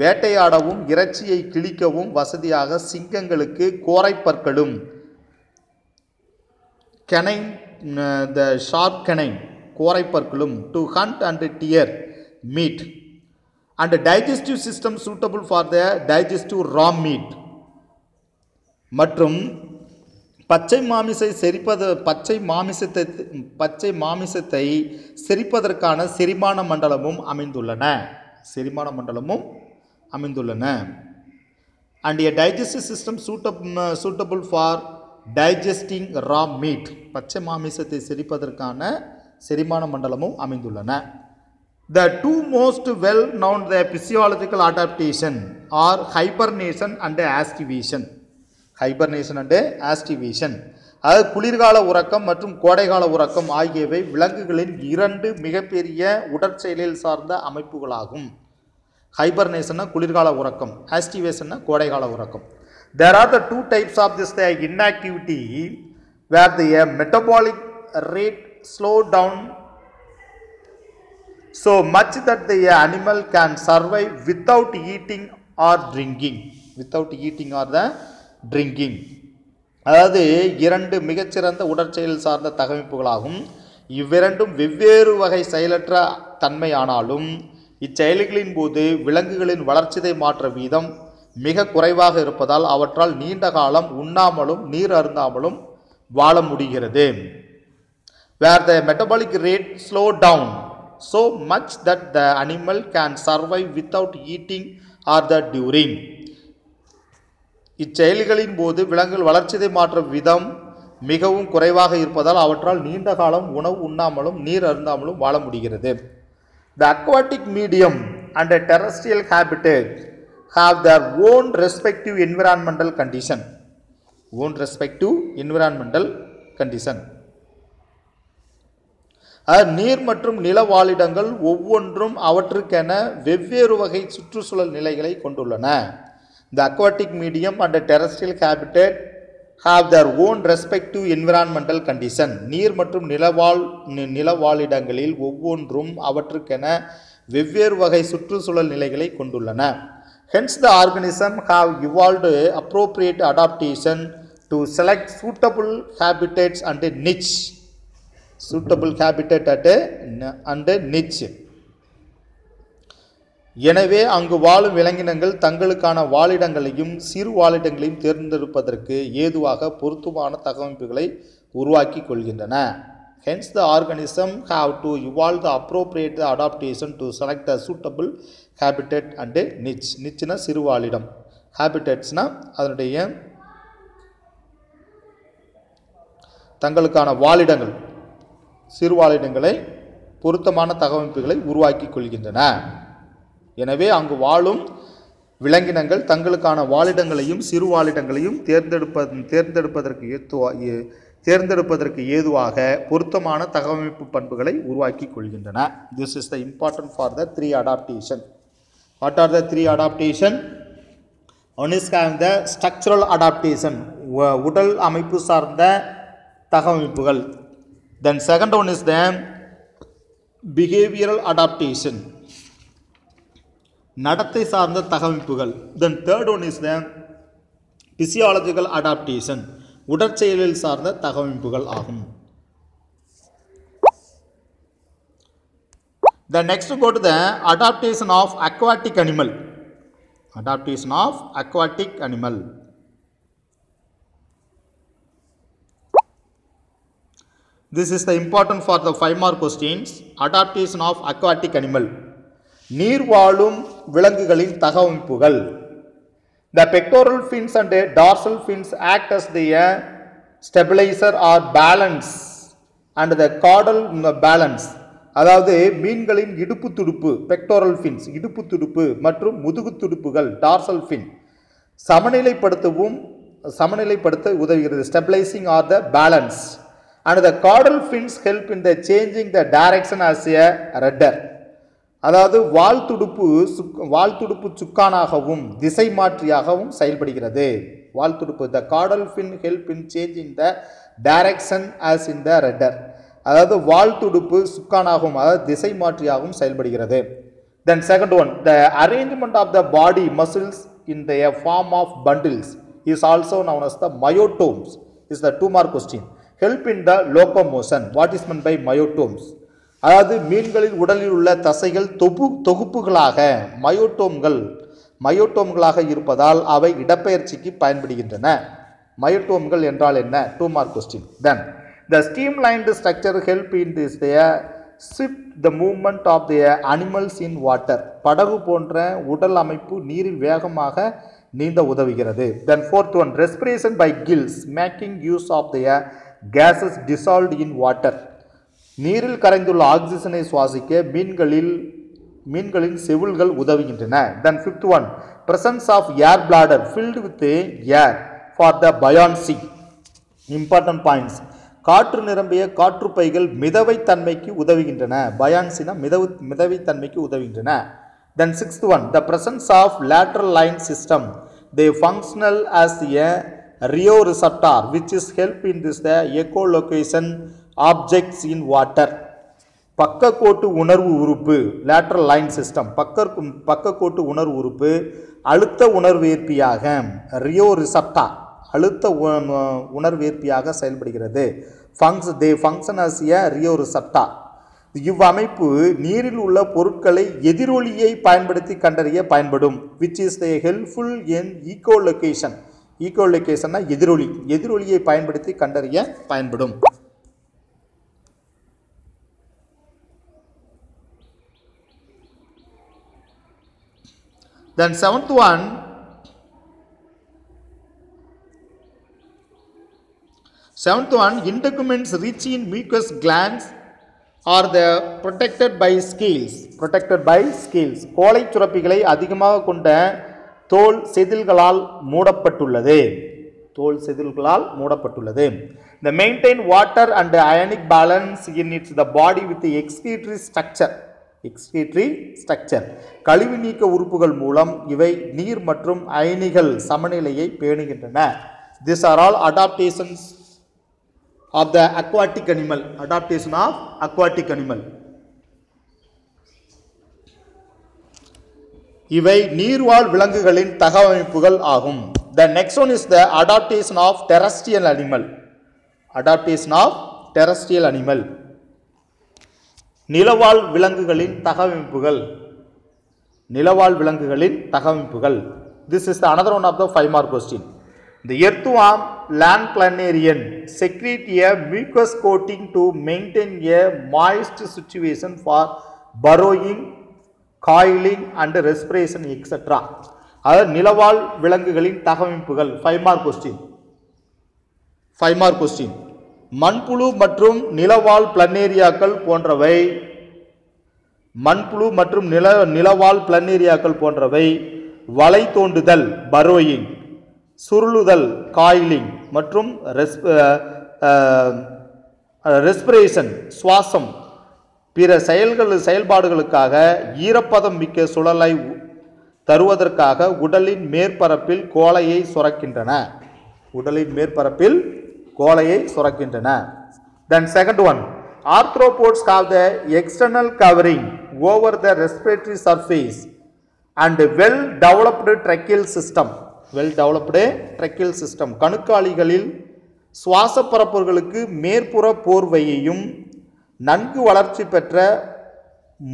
வேட்டையாடவும் இறைச்சியை கிழிக்கவும் வசதியாக சிங்கங்களுக்கு கோரைப்பற்களும் canine, the sharp canine கோரைப்பற்களும் to hunt and tear meat and digestive system suitable for the digestive raw meat. மற்றும் பச்சை மாமிசத்தை செரிப்பதற்கான செரிமான மண்டலமும் அமைந்துள்ளன. and a digestive system suitable for digesting raw meat. பச்சை மாமிசத்தை செரிப்பதற்கான செரிமான மண்டலமும் அமைந்துள்ளன. The two most well known the physiological adaptation are hibernation and aestivation. அதாவது குளிர்கால உறக்கம் மற்றும் கோடைகால உறக்கம் ஆகியவை விலங்குகளின் 2 மிகப்பெரிய உடற்செயலில் சார்ந்த அமைப்புகளாகும். ஹைபர்னேஷன்னா குளிர்கால உறக்கம், ஆஸ்டிவேஷன்னா கோடைகால உறக்கம். There are the 2 types of this inactivity. where the metabolic rate slow down so much that the animal can survive without eating or drinking. Without eating or the drinking. அதாவது இரண்டு மிகச்சிறந்த உடற்செயல் சார்ந்த தகவமைப்புகளாகும். இவ்விரண்டும் வெவ்வேறு வகை செயலற்ற தன்மையானாலும் இச்செயல்களின் போது விலங்குகளின் வளர்ச்சிதை மாற்ற வீதம் மிக குறைவாக இருப்பதால் அவற்றால் நீண்ட காலம் உண்ணாமலும் நீர் அருந்தாமலும் வாழ முடிகிறது. Where the metabolic rate slow down so much that the animal can survive without eating or the during. இச்செயல்களின் போது விலங்குகள் வளர்ச்சிதை மாற்ற விதம் மிகவும் குறைவாக இருப்பதால் அவற்றால் நீண்ட காலம் உணவு உண்ணாமலும் நீர் அருந்தாமலும் வாழ முடிகிறது. The aquatic medium and a terrestrial habitat have their own respective environmental condition. Own respective environmental condition. நீர் மற்றும் நில வாழிடங்கள் ஒவ்வொன்றும் அவற்றுக்கென வெவ்வேறு வகை சுற்றுச்சூழல் நிலைகளை கொண்டுள்ளன. The aquatic medium and a terrestrial habitat have their own respective environmental condition. நீர் மற்றும் நில வாழிடங்களில் ஒவ்வொன்றும் அவற்றுக்கென வெவ்வேறு வகை சுற்றுச்சூழல் நிலைகளை கொண்டுள்ளன. Hence the organism have evolved appropriate adaptation to select suitable habitats and niche. Suitable habitat and niche. எனவே அங்கு வாழும் விலங்கினங்கள் தங்களுக்கான வாழிடங்களையும் சிறு வாழிடங்களையும் தேர்ந்தெடுப்பதற்கு ஏதுவாக பொருத்தமான தகவமைப்புகளை உருவாக்கி கொள்கின்றன. Hence the organism have to evolve the appropriate adaptation to select a suitable habitat and niche. Niche-னா சிறு வாழிடம், habitats-னா அதனுடைய தங்களுக்கான வாழிடங்கள், சிறு வாழிடங்களை பொருத்தமான தகவமைப்புகளை உருவாக்கி கொள்கின்றன. எனவே அங்கு வாழும் விலங்கினங்கள் தங்களுக்கான வாழிடங்களையும் சிறு வாழிடங்களையும் தேர்ந்தெடுப்பதற்கு ஏதுவாக பொருத்தமான தகவமைப்பு பண்புகளை உருவாக்கி கொள்கின்றன. This is the important for the 3 adaptation. What are the 3 adaptation? One is the structural adaptation, உடல் அமைப்பு சார்ந்த தகவமைப்புகள். Then second one is the behavioral adaptation, நடத்தை சார்ந்த தகவமைப்புகள். Then third one is the physiological adaptation, உடற்செயலில் சார்ந்த தகவமைப்புகள் ஆகும். Then next go to the adaptation of aquatic animal. Adaptation of aquatic animal. This is the important for the 5 mark questions. Adaptation of aquatic animal. நீர் வாழும் விலங்குகளின் தகவமைப்புகள். The pectoral fins and dorsal fins act as the stabilizer or balance and the caudal balance. அதாவது மீன்களின் இடுப்பு துடுப்பு pectoral fins, இடுப்பு துடுப்பு மற்றும் முதுகு துடுப்புகள் dorsal fin சமநிலைப்படுத்த உதவுகிறது. Stabilizing or the balance. And the caudal fins help in the changing the direction as a rudder. அதாவது வால் துடுப்பு சுக்கானாகவும் திசை மாற்றியாகவும் செயல்படுகிறது. வால் துடுப்பு, the caudal fin help in changing the direction as in the rudder. அதாவது வால் துடுப்பு சுக்கானாகவும் அதாவது திசை மாற்றியாகவும் செயல்படுகிறது. Then second one, the arrangement of the body muscles in the form of bundles is also known as the myotomes. Is the 2 mark question. Help in the locomotion. What is meant by myotomes? அதாவது மீன்களின் உடலில் உள்ள தசைகள் தொகுப்புகளாக மயோட்டோம்களாக இருப்பதால் அவை இடப்பெயர்ச்சிக்கு பயன்படுகின்றன. மயோட்டோம்கள் என்றால் என்ன? 2 mark question. Then the streamlined structure help in this shift the movement of the animals in water. படகு போன்ற உடல் அமைப்பு நீரில் வேகமாக நீந்த உதவுகிறது. Then fourth one, respiration by gills making use of the gases dissolved in water. நீரில் கரைந்துள்ள ஆக்சிஜனை சுவாசிக்க மீன்களின் செவுள்கள் உதவுகின்றன. Then fifth one, presence of air bladder filled with air for the buoyancy. Important points. காற்று நிரம்பிய காற்றுப்பைகள் மிதவை தன்மைக்கு உதவுகின்றன. buoyancy-னா மிதவை தன்மைக்கு உதவுகின்றன. Then sixth one, the presence of lateral line system. They functional as a rheoreceptor which is help in this the echolocation objects in water. பக்கக்கோட்டு உணர்வு உறுப்பு lateral line system பக்கக்கோட்டு உணர்வு உறுப்பு அழுத்த உணர்வேற்பியாக rheoreceptor அழுத்த உணர்வேற்பியாக செயல்படுகிறது. they function as a rheoreceptor. இவ்வமைப்பு நீரில் உள்ள பொருட்களை எதிரொலியை பயன்படுத்தி கண்டறிய பயன்படும். which is the helpful in echolocation. echolocation எதிரொலியை பயன்படுத்தி கண்டறிய பயன்படும். Then seventh one, integuments rich in mucous glands are the protected by scales. கோலை சுரப்பிகளை அதிகமாக கொண்ட தோல் செதில்களால் மூடப்பட்டுள்ளது. The maintain water and ionic balance in its the body with the excretory structure. கழிவு நீக்க உறுப்புகள் மூலம் இவை நீர் மற்றும் அயனிகள் சமநிலையை பேணுகின்றன. These are all adaptations of the aquatic animal. இவை நீர்வாழ் விலங்குகளின் தகவமைப்புகள் ஆகும். The next one is the adaptation of terrestrial animal. நிலவாழ் விலங்குகளின் தகவமைப்புகள். This is another one of the 5 mark question. The earthworm, land planarian, secrete a mucous coating to maintain a moist situation for burrowing, coiling and respiration etc. அதாவது நிலவாழ் விலங்குகளின் தகவமைப்புகள் 5 mark question. மண்புழு மற்றும் நிலவாழ் பிளனேரியாக்கள் போன்றவை வலை தோண்டுதல் burrowing, சுருளுதல் coiling மற்றும் respiration சுவாசம் பிற செயல்பாடுகளுக்காக ஈரப்பதம் மிக்க சுழலை தருவதற்காக உடலின் மேற்பரப்பில் கோலையை சுரக்கின்றன. Then second one, arthropods have the external covering over the respiratory surface and well-developed tracheal system. கணுக்காலிகளில் சுவாச பரப்புகளுக்கு மேற்புற போர்வையையும் நன்கு வளர்ச்சி பெற்ற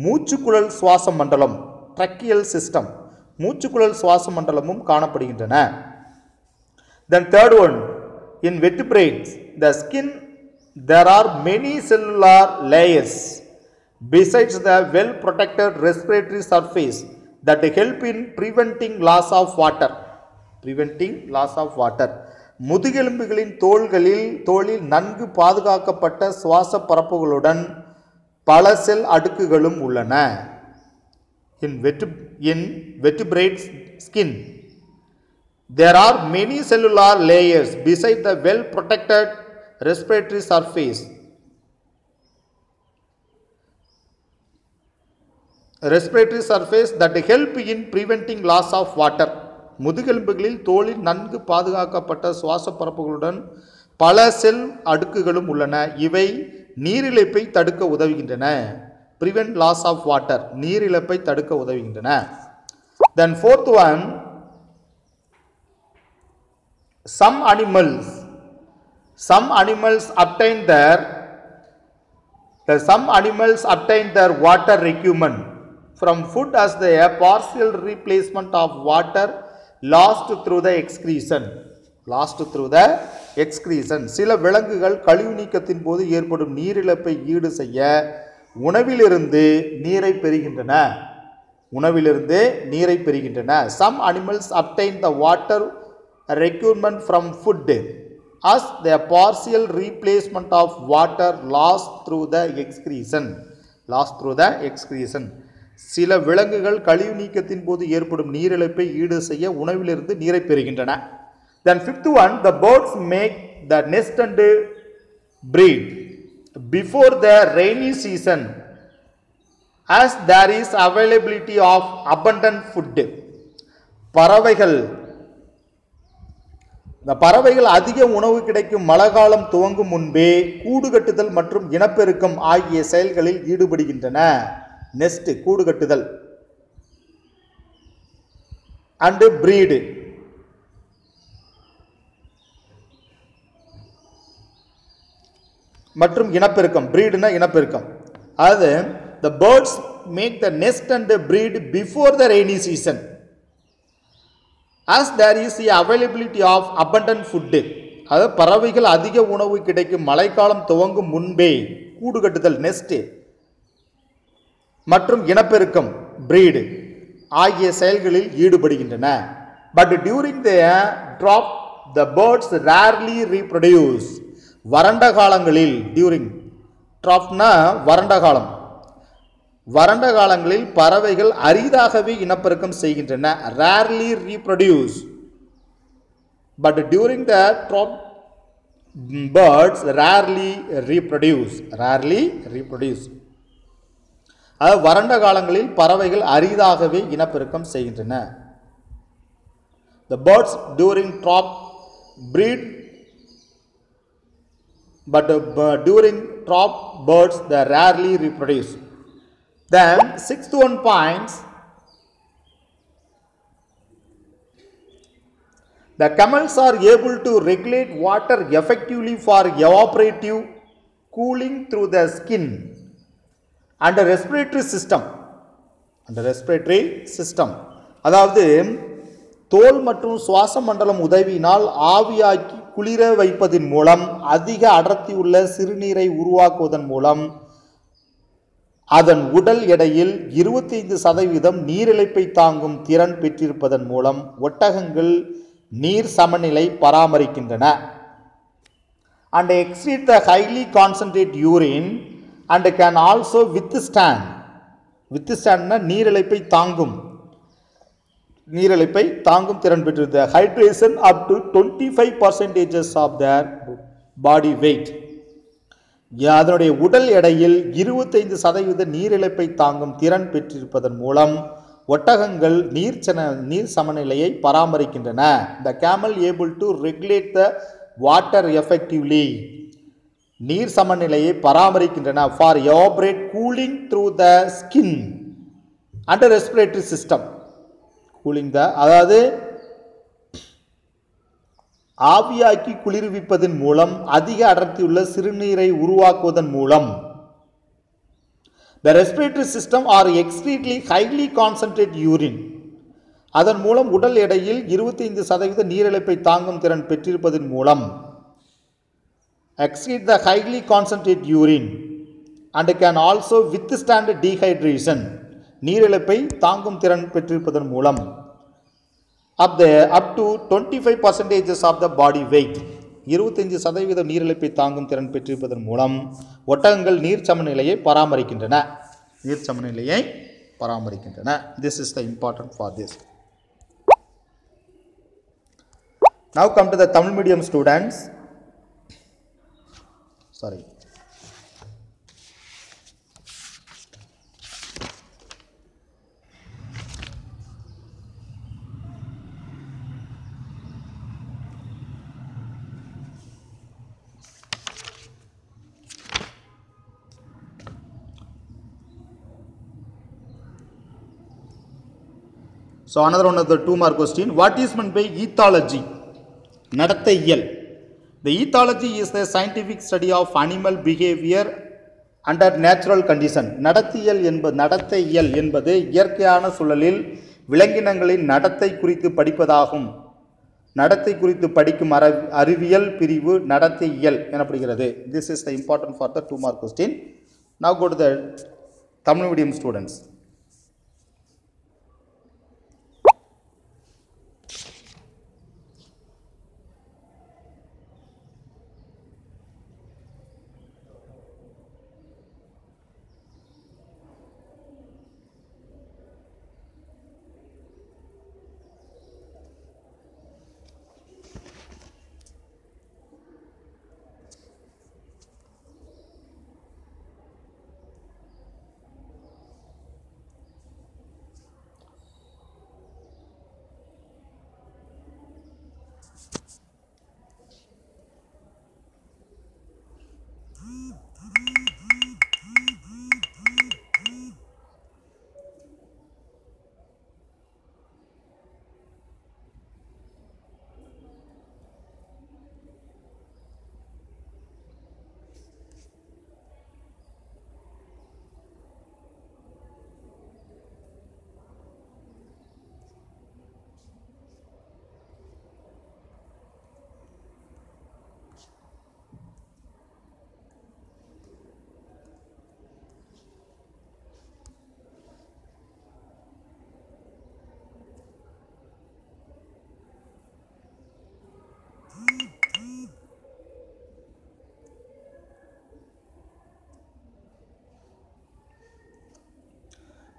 மூச்சுக்குழல் சுவாச மண்டலம் tracheal system மூச்சுக்குழல் சுவாச மண்டலமும் காணப்படுகின்றன. Then third one, in vertebrates, the skin, there are many cellular layers besides the well protected respiratory surface that help in preventing loss of water. முதுகெலும்புகளின் தோலில் நன்கு பாதுகாக்கப்பட்ட சுவாச பரப்புகளுடன் பல செல் அடுக்குகளும் உள்ளன. In vertebrate skin, there are many cellular layers beside the well protected respiratory surface. That help in preventing loss of water. முதுகெலும்புகளில் தோலில் நன்கு பாதுகாக்கப்பட்ட சுவாச பரப்புகளுடன் பல செல் அடுக்குகளும் உள்ளன. இவை நீரிழப்பை தடுக்க உதவுகின்றன. prevent loss of water, நீரிழப்பை தடுக்க உதவுகின்றன. Then fourth one, some animals obtain their water requirement from food as the partial replacement of water lost through the excretion. சில விலங்குகள் கழிவு நீக்கத்தின் போது ஏற்படும் நீரிழப்பை ஈடு செய்ய உணவிலிருந்து நீரை பெறுகின்றன. Some animals obtain the water requirement from food as the partial replacement of water lost through the excretion. சில விலங்குகள் கழிவு நீக்கத்தின் போது ஏற்படும் நீரிழப்பை ஈடு செய்ய உணவிலிருந்து நீரை பெறுகின்றன. Then fifth one, the birds make the nest and breed before the rainy season as there is availability of abundant food. இந்த பறவைகள் அதிக உணவு கிடைக்கும் மழை காலம் துவங்கும் முன்பே கூடு கட்டுதல் மற்றும் இனப்பெருக்கம் ஆகிய செயல்களில் ஈடுபடுகின்றன. நெஸ்ட் கூடு கட்டுதல் அண்ட் பிரீடு. மற்றும் இனப்பெருக்கம், பிரீடுனா இனப்பெருக்கம். அதாவது the birds make the nest and breed before the rainy season as there is the availability of abundant food. அதாவது பறவைகள் அதிக உணவு கிடைக்கும் மழைக்காலம் துவங்கும் முன்பே கூடு கட்டுதல் நெஸ்ட் மற்றும் இனப்பெருக்கம் பிரீடு ஆகிய செயல்களில் ஈடுபடுகின்றன. But during the drought the birds rarely reproduce. வறண்ட காலங்களில், டியூரிங் ட்ராப்னா வறண்ட காலம், வறண்ட காலங்களில் பறவைகள் அரிதாகவே இனப்பெருக்கம் செய்கின்றன. Rarely reproduce. But during the drop birds rarely reproduce. Rarely reproduce. அதாவது வறண்ட காலங்களில் பறவைகள் அரிதாகவே இனப்பெருக்கம் செய்கின்றன. The birds during crop breed, but during crop birds they rarely reproduce. Then sixth one points, the camels are able to regulate water effectively for evaporative cooling through the skin and the respiratory system. And the respiratory system. அதாவது தோல் மற்றும் சுவாச மண்டலம் உதவியினால் ஆவியாக்கி குளிர வைப்பதன் மூலம் அதிக அடர்த்தி உள்ள சிறுநீரை உருவாக்குவதன் மூலம் அதன் உடல் எடையில் 25% நீரிழைப்பை தாங்கும் திறன் பெற்றிருப்பதன் மூலம் ஒட்டகங்கள் நீர் சமநிலை பராமரிக்கின்றன. And excrete the highly concentrated urine and can also withstand நீரிழைப்பை தாங்கும், நீரிழைப்பை தாங்கும் திறன் பெற்றிருந்த hydration up to 25% of their body weight. அதனுடைய உடல் எடையில் 25% நீரிழைப்பை தாங்கும் திறன் பெற்றிருப்பதன் மூலம் ஒட்டகங்கள் நீர் சமநிலையை பராமரிக்கின்றன. The camel able to regulate the water effectively. நீர் சமநிலையை பராமரிக்கின்றன. For evaporate cooling through the skin and respiratory system. Cooling the, அதாவது ஆவியாக்கி குளிர்விப்பதன் மூலம் அதிக அடர்த்தியுள்ள சிறுநீரை உருவாக்குவதன் மூலம் the respiratory system or excretely highly concentrated urine. அதன் மூலம் உடல் எடையில் 25% நீரிழைப்பை தாங்கும் திறன் பெற்றிருப்பதன் மூலம் excrete the highly concentrated urine and can also withstand dehydration. நீரிழைப்பை தாங்கும் திறன் பெற்றிருப்பதன் மூலம் up to 25% of the body weight. 25% நீரிழைப்பை தாங்கும் திறன் பெற்றிருப்பதன் மூலம் ஒட்டகங்கள் நீர் சமநிலையை பராமரிக்கின்றன. நீர் சமநிலையை பராமரிக்கின்றன. This is the important for this. Now come to the Tamil medium students. Sorry. So another one of the 2 mark question. What is meant by ethology? நடத்தையியல். The ethology is the scientific study of animal behavior under natural condition. நடத்தையியல் என்பது இயற்கையான சூழலில் விலங்கினங்களின் நடத்தை குறித்து படிப்பதாகும். நடத்தை குறித்து படிக்கும் அறிவியல் பிரிவு நடத்தையியல் எனப்படுகிறது. This is the important for the 2 mark question. Now go to the Tamil medium students.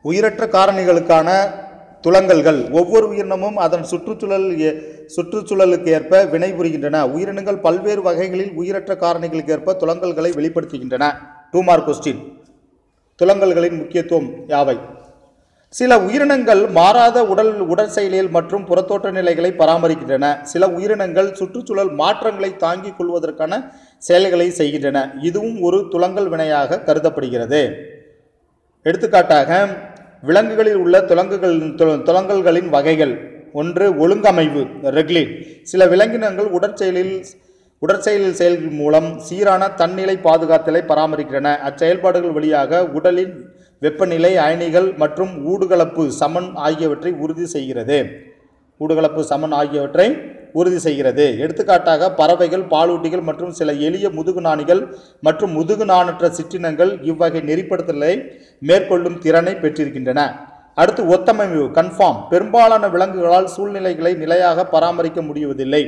உயிரற்ற காரணிகளுக்கான துலங்கல்கள். ஒவ்வொரு உயிரினமும் அதன் சுற்றுச்சூழலுக்கு ஏற்ப வினைபுரிகின்றன. உயிரினங்கள் பல்வேறு வகைகளில் உயிரற்ற காரணிகளுக்கு ஏற்ப துலங்கல்களை வெளிப்படுத்துகின்றன. 2 மார்க் கொஸ்டின். துலங்கல்களின் முக்கியத்துவம் யாவை? சில உயிரினங்கள் மாறாத உடல் செயலியல் மற்றும் புறத்தோற்ற நிலைகளை பராமரிக்கின்றன. சில உயிரினங்கள் சுற்றுச்சூழல் மாற்றங்களை தாங்கிக் கொள்வதற்கான செயல்களை செய்கின்றன. இதுவும் ஒரு துலங்கல் வினையாக கருதப்படுகிறது. எடுத்துக்காட்டாக விலங்குகளில் உள்ள துலங்கல்களின் வகைகள். 1. ஒழுங்கமைவு ரெகுலேட். சில விலங்கினங்கள் உடற்செயலில் செயல்கள் மூலம் சீரான தன்னிலை பாதுகாத்தலை பராமரிக்கின்றன. அச்செயல்பாடுகள் வழியாக உடலின் வெப்பநிலை, அயனிகள் மற்றும் ஊடுகலப்பு சமன் ஆகியவற்றை உறுதி செய்கிறது. எடுத்துக்காட்டாக பறவைகள், பாலூட்டிகள் மற்றும் சில எளிய முதுகுநாணிகள் மற்றும் முதுகுநாணற்ற சிற்றினங்கள் இவ்வகை நெறிப்படுத்தலை மேற்கொள்ளும் திறனை பெற்றிருக்கின்றன. அடுத்து ஒத்தமைவு கன்ஃபார்ம். பெரும்பாலான விலங்குகளால் சூழ்நிலைகளை நிலையாக பராமரிக்க முடிவதில்லை.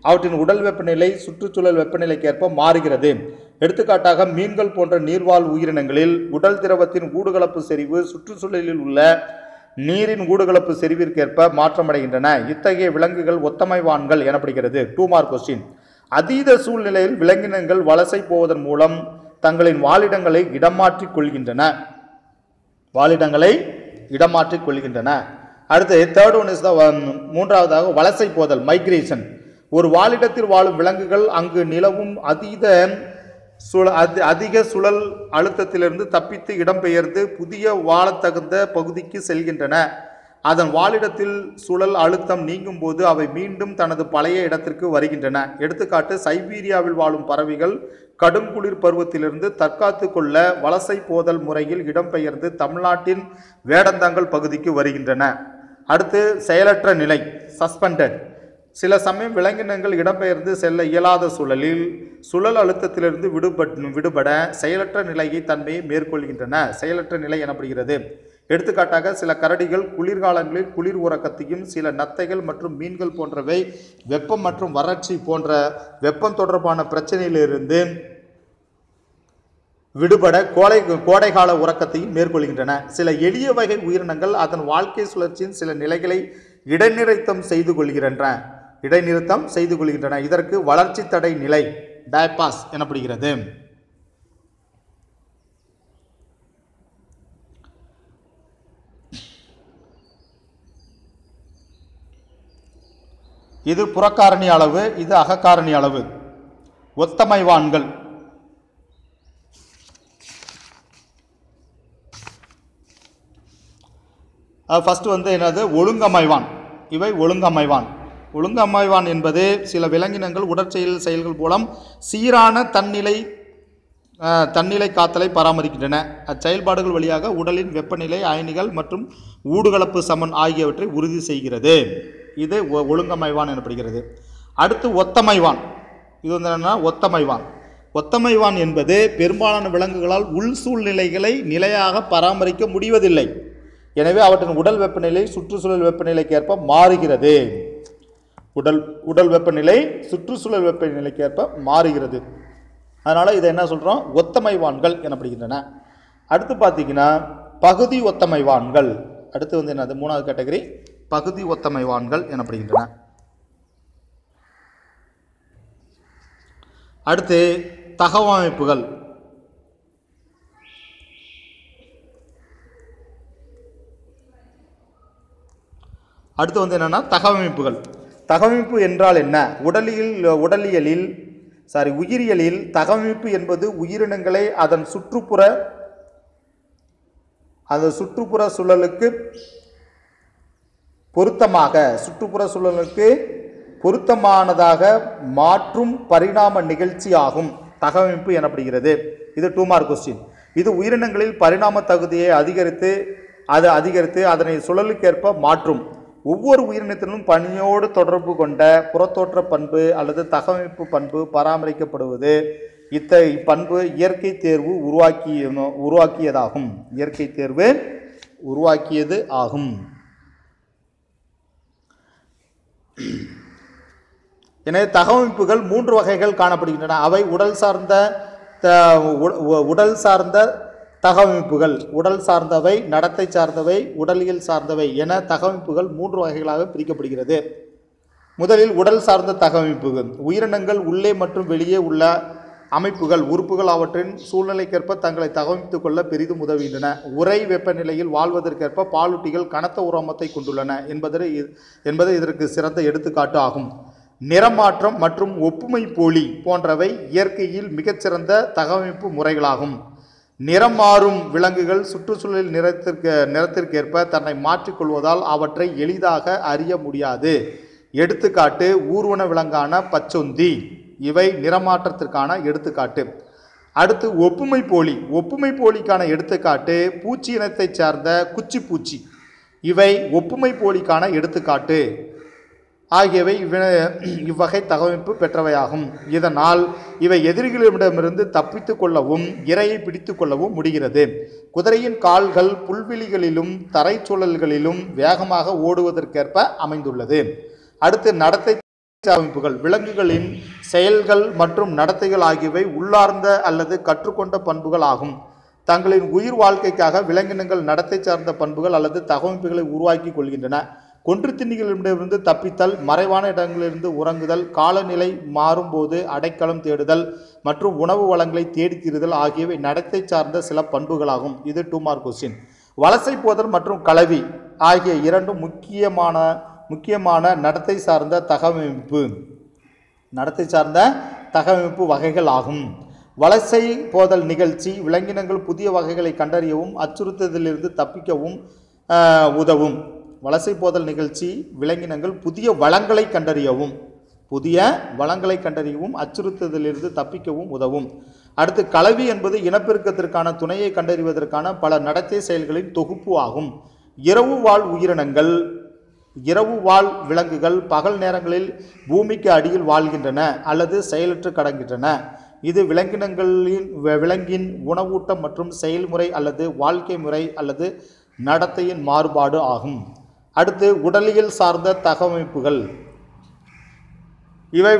அவற்றின் உடல் வெப்பநிலை சுற்றுச்சூழல் வெப்பநிலைக்கேற்ப மாறுகிறது. எடுத்துக்காட்டாக மீன்கள் போன்ற நீர்வாழ் உயிரினங்களில் உடல் திரவத்தின் ஊடுகலப்பு செறிவு சுற்றுச்சூழலில் உள்ள நீரின் ஊடுகலப்பு செறிவிற்கேற்ப மாற்றமடைகின்றன. இத்தகைய விலங்குகள் ஒத்தமைவான்கள் எனப்படுகிறது. 2 மார்க் கொஸ்டின். அதீத சூழ்நிலையில் விலங்கினங்கள் வலசை போவதன் மூலம் தங்களின் வாழிடங்களை இடமாற்றிக் கொள்கின்றன. அடுத்து தேர்ட் ஒன் இஸ் த மூன்றாவதாக வலசை போதல் மைக்ரேஷன். ஒரு வாழிடத்தில் வாழும் விலங்குகள் அங்கு நிலவும் அதிக சுழல் அழுத்தத்திலிருந்து தப்பித்து இடம்பெயர்ந்து புதிய வாழத்தகுந்த பகுதிக்கு செல்கின்றன. அதன் வாழிடத்தில் சுழல் அழுத்தம் நீங்கும் போது அவை மீண்டும் தனது பழைய இடத்திற்கு வருகின்றன. எடுத்துக்காட்டு சைபீரியாவில் வாழும் பறவைகள் கடும் குளிர் பருவத்திலிருந்து தற்காத்து கொள்ள வலசை போதல் முறையில் இடம்பெயர்ந்து தமிழ்நாட்டின் வேடந்தாங்கல் பகுதிக்கு வருகின்றன. அடுத்து செயலற்ற நிலை சஸ்பெண்டட். சில சமயம் விலங்கினங்கள் இடம்பெயர்ந்து செல்ல இயலாத சூழலில் சுழல் அழுத்தத்திலிருந்து விடுபட செயலற்ற நிலையை தன்மையை மேற்கொள்கின்றன. செயலற்ற நிலை எனப்படுகிறது. எடுத்துக்காட்டாக சில கரடிகள் குளிர்காலங்களில் குளிர் உறக்கத்தையும், சில நத்தைகள் மற்றும் மீன்கள் போன்றவை வெப்பம் மற்றும் வறட்சி போன்ற வெப்பம் தொடர்பான பிரச்சனையிலிருந்து விடுபட கோடைகால உறக்கத்தையும் மேற்கொள்கின்றன. சில எளிய வகை உயிரினங்கள் அதன் வாழ்க்கை சுழற்சியின் சில நிலைகளை இடைநிறுத்தம் செய்து கொள்கின்றன. இதற்கு வளர்ச்சி தடை நிலை டைபாஸ் எனப்படுகிறது. இது புறக்காரணி அளவு, இது அகக்காரணி அளவு. ஒத்தமைவான்கள் ஃபர்ஸ்ட் என்னது ஒழுங்கமைவான். இவை ஒழுங்கமைவான் என்பது சில விலங்கினங்கள் செயல்கள் மூலம் சீரான தன்னிலை காத்தலை பராமரிக்கின்றன. அச்செயல்பாடுகள் வழியாக உடலின் வெப்பநிலை, அயனிகள் மற்றும் ஊடுகலப்பு சமன் ஆகியவற்றை உறுதி செய்கிறது. இது ஒழுங்கமைவான் எனப்படுகிறது. அடுத்து ஒத்தமைவான். இது என்னன்னா ஒத்தமைவான் என்பது பெரும்பாலான விலங்குகளால் உள் சூழ்நிலைகளை நிலையாக பராமரிக்க முடிவதில்லை. எனவே அவற்றின் உடல் வெப்பநிலை சுற்றுச்சூழல் வெப்பநிலைக்கு ஏற்ப மாறுகிறது. உடல் வெப்பநிலை சுற்றுச்சூழல் வெப்பநிலைக்கு ஏற்ப மாறுகிறது. அதனால் இதை என்ன சொல்கிறோம்? ஒத்தமைவான்கள் எனப்படுகின்றன. அடுத்து பார்த்தீங்கன்னா பகுதி ஒத்தமைவான்கள். அடுத்து என்னது? மூணாவது கேட்டகரி பகுதி ஒத்தமைவான்கள் எனப்படுகின்றன. அடுத்து தகவமைப்புகள். அடுத்து என்னன்னா தகவமைப்புகள். தகவமைப்பு என்றால் என்ன? உயிரியலில் தகவமைப்பு என்பது உயிரினங்களை அதன் சுற்றுப்புற சூழலுக்கு பொருத்தமானதாக மாற்றும் பரிணாம நிகழ்ச்சி ஆகும். தகவமைப்பு எனப்படுகிறது. இது 2 மார்க் கொஸ்டின். இது உயிரினங்களில் பரிணாம தகுதியை அதிகரித்து அதனை சுழலுக்கேற்ப மாற்றும். ஒவ்வொரு உயிரினத்திலும் பணியோடு தொடர்பு கொண்ட புறத்தோற்ற பண்பு அல்லது தகவமைப்பு பண்பு பராமரிக்கப்படுவது. இப்பண்பு இயற்கை தேர்வு உருவாக்கியது ஆகும். எனவே தகவமைப்புகள் 3 வகைகள் காணப்படுகின்றன. அவை உடல் சார்ந்த தகவமைப்புகள் உடல் சார்ந்தவை, நடத்தை சார்ந்தவை, உடலியல் சார்ந்தவை என தகவமைப்புகள் 3 வகைகளாக பிரிக்கப்படுகிறது. முதலில் உடல் சார்ந்த தகவமைப்புகள். உயிரினங்கள் உள்ளே மற்றும் வெளியே உள்ள அமைப்புகள், உறுப்புகள் அவற்றின் சூழ்நிலைக்கேற்ப தங்களை தகவமைத்துக் கொள்ள பெரிதும் உதவுகின்றன. உறை வெப்பநிலையில் வாழ்வதற்கேற்ப பாலூட்டிகள் கனத்த உரோமத்தை கொண்டுள்ளன என்பது இதற்கு சிறந்த எடுத்துக்காட்டு ஆகும். நிறமாற்றம் மற்றும் ஒப்புமை போலி போன்றவை இயற்கையில் மிகச்சிறந்த தகவமைப்பு முறைகளாகும். நிறம் மாறும் விலங்குகள் சுற்றுச்சூழல் நிறத்திற்கேற்ப தன்னை மாற்றிக்கொள்வதால் அவற்றை எளிதாக அறிய முடியாது. எடுத்துக்காட்டு ஊர்வன விலங்கான பச்சொந்தி. இவை நிறமாற்றத்திற்கான எடுத்துக்காட்டு. அடுத்து ஒப்புமை போலி. ஒப்புமை போலிக்கான எடுத்துக்காட்டு பூச்சி இனத்தை சார்ந்த குச்சிப்பூச்சி. இவை ஒப்புமை போலிக்கான எடுத்துக்காட்டு ஆகியவை இவ்வகை தகவமைப்பு பெற்றவையாகும். இதனால் இவை எதிரிகளிடமிருந்து தப்பித்து கொள்ளவும் இரையை பிடித்து கொள்ளவும் முடிகிறது. குதிரையின் கால்கள் புல்வெளிகளிலும் தரைச்சூழல்களிலும் வேகமாக ஓடுவதற்கேற்ப அமைந்துள்ளது. அடுத்து நடத்தை அமைப்புகள். விலங்குகளின் செயல்கள் மற்றும் நடத்தைகள் ஆகியவை உள்ளார்ந்த அல்லது கற்றுக்கொண்ட பண்புகள் ஆகும். தங்களின் உயிர் வாழ்க்கைக்காக விலங்கினங்கள் நடத்தை சார்ந்த பண்புகள் அல்லது தகவமைப்புகளை உருவாக்கி கொள்கின்றன. கொன்று திண்ணிகளிடமிருந்து தப்பித்தல், மறைவான இடங்களிலிருந்து உறங்குதல், காலநிலை மாறும்போது அடைக்கலம் தேடுதல் மற்றும் உணவு வளங்களை தேடித்தீருதல் ஆகியவை நடத்தை சார்ந்த சில பண்புகளாகும். இது 2 மார்க் கொஸ்டின். வலசை போதல் மற்றும் கலவி ஆகிய இரண்டும் முக்கியமான நடத்தை சார்ந்த தகவமைப்பு வகைகள் ஆகும். வலசை போதல் நிகழ்ச்சி விலங்கினங்கள் புதிய வகைகளை கண்டறியவும் அச்சுறுத்தலிலிருந்து தப்பிக்கவும் உதவும். வலசை போதல் நிகழ்ச்சி விலங்கினங்கள் புதிய வளங்களை கண்டறியவும் அச்சுறுத்தலிலிருந்து தப்பிக்கவும் உதவும். அடுத்து கலவி என்பது இனப்பெருக்கத்திற்கான துணையை கண்டறிவதற்கான பல நடத்தை செயல்களின் தொகுப்பு ஆகும். இரவு வாழ் விலங்குகள் பகல் நேரங்களில் பூமிக்கு அடியில் வாழ்கின்றன அல்லது செயலற்று கடக்கின்றன. இது விலங்கின் உணவூட்டம் மற்றும் செயல்முறை அல்லது வாழ்க்கை முறை அல்லது நடத்தையின் மாறுபாடு ஆகும். அடுத்து உடலியல் சார்ந்த தகவமைப்புகள். இவை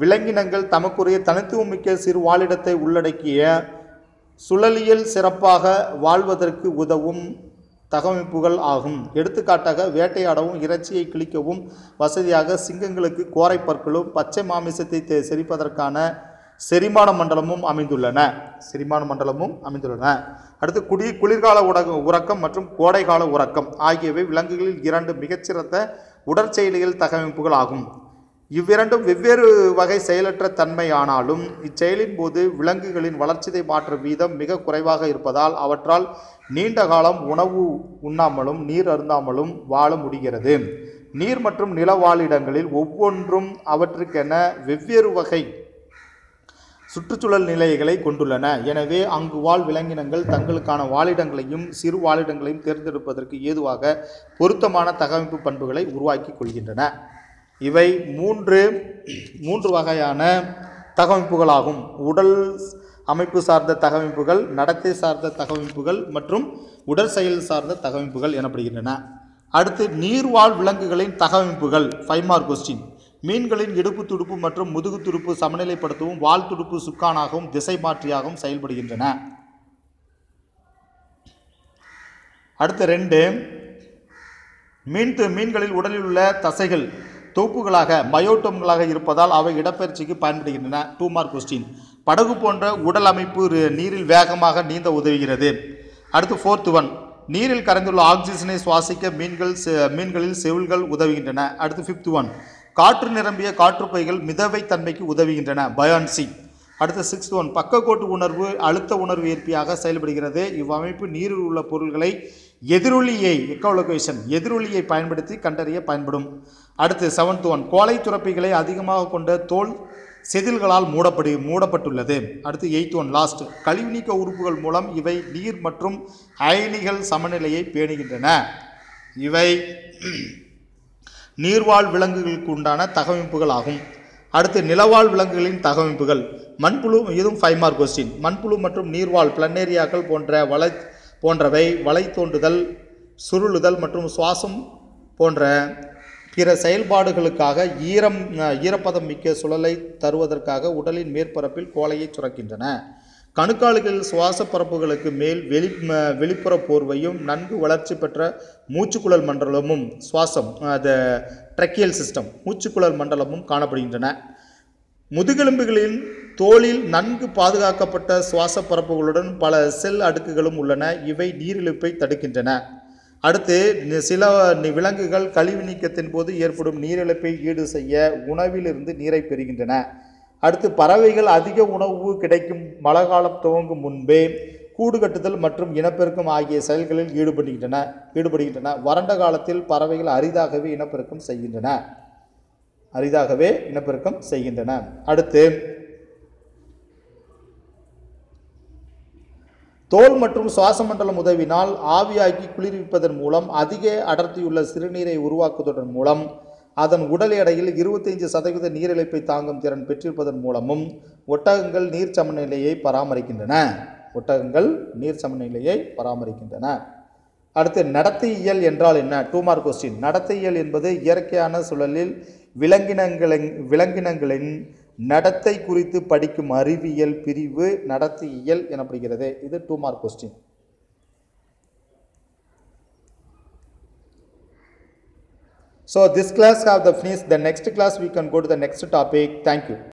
விலங்கினங்கள் தமக்குரிய தனித்துவமிக்க சிறு வாழிடத்தை உள்ளடக்கிய சுழலியல் சிறப்பாக வாழ்வதற்கு உதவும் தகவமைப்புகள் ஆகும். எடுத்துக்காட்டாக வேட்டையாடவும் இறைச்சியை கிழிக்கவும் வசதியாக சிங்கங்களுக்கு கோரை பற்களும் பச்சை மாமிசத்தை செரிப்பதற்கான செரிமான மண்டலமும் அமைந்துள்ளன. அடுத்து குளிர்கால உறக்கம் மற்றும் கோடைகால உறக்கம் ஆகியவை விலங்குகளில் 2 மிகச்சிறந்த உடற்செயலியல் தகவமைப்புகள் ஆகும். இவ்விரண்டும் வெவ்வேறு வகை செயலற்ற தன்மை ஆனாலும் இச்செயலின் போது விலங்குகளின் வளர்ச்சிதை மாற்ற வீதம் மிக குறைவாக இருப்பதால் அவற்றால் நீண்ட காலம் உணவு உண்ணாமலும் நீர் அருந்தாமலும் வாழ முடிகிறது. நீர் மற்றும் நில வாழிடங்களில் ஒவ்வொன்றும் அவற்றுக்கென வெவ்வேறு வகை சுற்றுச்சூழல் நிலைகளை கொண்டுள்ளன. எனவே அங்கு வாழ் விலங்கினங்கள் தங்களுக்கான வாழிடங்களையும் சிறு வாழிடங்களையும் தேர்ந்தெடுப்பதற்கு ஏதுவாக பொருத்தமான தகவமைப்பு பண்புகளை உருவாக்கி கொள்கின்றன. இவை 3 வகையான தகவமைப்புகளாகும். உடல் அமைப்பு சார்ந்த தகவமைப்புகள், நடத்தை சார்ந்த தகவமைப்புகள் மற்றும் உடல் செயல் சார்ந்த தகவமைப்புகள் எனப்படுகின்றன. அடுத்து நீர்வாழ் விலங்குகளின் தகவமைப்புகள் 5 மார்க் கொஸ்டின். மீன்களின் இடுப்பு துடுப்பு மற்றும் முதுகு துடுப்பு சமநிலைப்படுத்தவும் வால் துடுப்பு சுக்கானாகவும் திசை மாற்றியாகவும் செயல்படுகின்றன. அடுத்து 2 மீன்களில் உடலில் உள்ள தசைகள் தொகுப்புகளாக மயோட்டோம்களாக இருப்பதால் அவை இடப்பெயர்ச்சிக்கு பயன்படுகின்றன. 2 மார்க் கொஸ்டின். படகு போன்ற உடல் அமைப்பு நீரில் வேகமாக நீந்த உதவுகிறது. அடுத்து 4th ஒன். நீரில் கரைந்துள்ள ஆக்சிஜனை சுவாசிக்க மீன்களில் செவில்கள் உதவுகின்றன. அடுத்து 5th ஒன். காற்று நிரம்பிய காற்றுப்பைகள் மிதவை தன்மைக்கு உதவுகின்றன. பயான்சி. அடுத்து 6th ஒன். பக்கக்கோட்டு உணர்வு அழுத்த உணர்வு ஏற்பியாக செயல்படுகிறது. இவ்வமைப்பு நீரில் உள்ள பொருள்களை எதிரொலியை பயன்படுத்தி கண்டறிய பயன்படும். அடுத்து 7th ஒன். கோலை துறப்பிகளை அதிகமாக கொண்ட தோல் செதில்களால் மூடப்பட்டுள்ளது. அடுத்து 8th ஒன் லாஸ்ட். கழிவு நீக்க உறுப்புகள் மூலம் இவை நீர் மற்றும் அயனிகள் சமநிலையை பேணுகின்றன. இவை நீர்வாழ் விலங்குகளுக்கு உண்டான தகவமைப்புகள் ஆகும். அடுத்து நிலவாழ் விலங்குகளின் தகவமைப்புகள். மண்புழு, இதுவும் 5 மார்க் கொஸ்டின். மண்புழு மற்றும் நீர்வாழ் பிளனேரியாக்கள் போன்றவை வலை தோண்டுதல், சுருளுதல் மற்றும் சுவாசம் போன்ற பிற செயல்பாடுகளுக்காக ஈரப்பதம் மிக்க சுழலை தருவதற்காக உடலின் மேற்பரப்பில் கோலையை சுரக்கின்றன. கணுக்காலிகளில் சுவாச பரப்புகளுக்கு மேல் வெளிப்புற போர்வையும் நன்கு வளர்ச்சி பெற்ற மூச்சுக்குழல் மண்டலமும் சுவாசம் ட்ரக்கியல் சிஸ்டம் மூச்சுக்குழல் மண்டலமும் காணப்படுகின்றன. முதுகெலும்புகளின் தோலில் நன்கு பாதுகாக்கப்பட்ட சுவாச பரப்புகளுடன் பல செல் அடுக்குகளும் உள்ளன. இவை நீரிழிப்பை தடுக்கின்றன. அடுத்து சில விலங்குகள் கழிவு நீக்கத்தின் போது ஏற்படும் நீரிழப்பை ஈடு செய்ய உணவிலிருந்து நீரை பெறுகின்றன. அடுத்து பறவைகள் அதிக உணவு கிடைக்கும் மழை காலம் துவங்கும் முன்பே கூடு கட்டுதல் மற்றும் இனப்பெருக்கம் ஆகிய செயல்களில் ஈடுபடுகின்றன. வறண்ட காலத்தில் பறவைகள் அரிதாகவே இனப்பெருக்கம் செய்கின்றன. அடுத்து தோல் மற்றும் சுவாச மண்டலம் உதவினால் ஆவியாக்கி குளிர்விப்பதன் மூலம் அதிக அடர்த்தியுள்ள சிறுநீரை உருவாக்குவதன் மூலம் அதன் உடல் எடையில் 25% நீரிழப்பை தாங்கும் திறன் பெற்றிருப்பதன் மூலமும் ஒட்டகங்கள் நீர் சமநிலையை பராமரிக்கின்றன. அடுத்து நடத்தையியல் என்றால் என்ன? 2 மார்க் கொஸ்டின். நடத்தையியல் என்பது இயற்கையான சூழலில் விலங்கினங்களின் நடத்தை குறித்து படிக்கும் அறிவியல் பிரிவு நடத்தையியல் எனப்படுகிறது. இது 2 mark question. So this class have the finished. The next class we can go to the next topic. Thank you.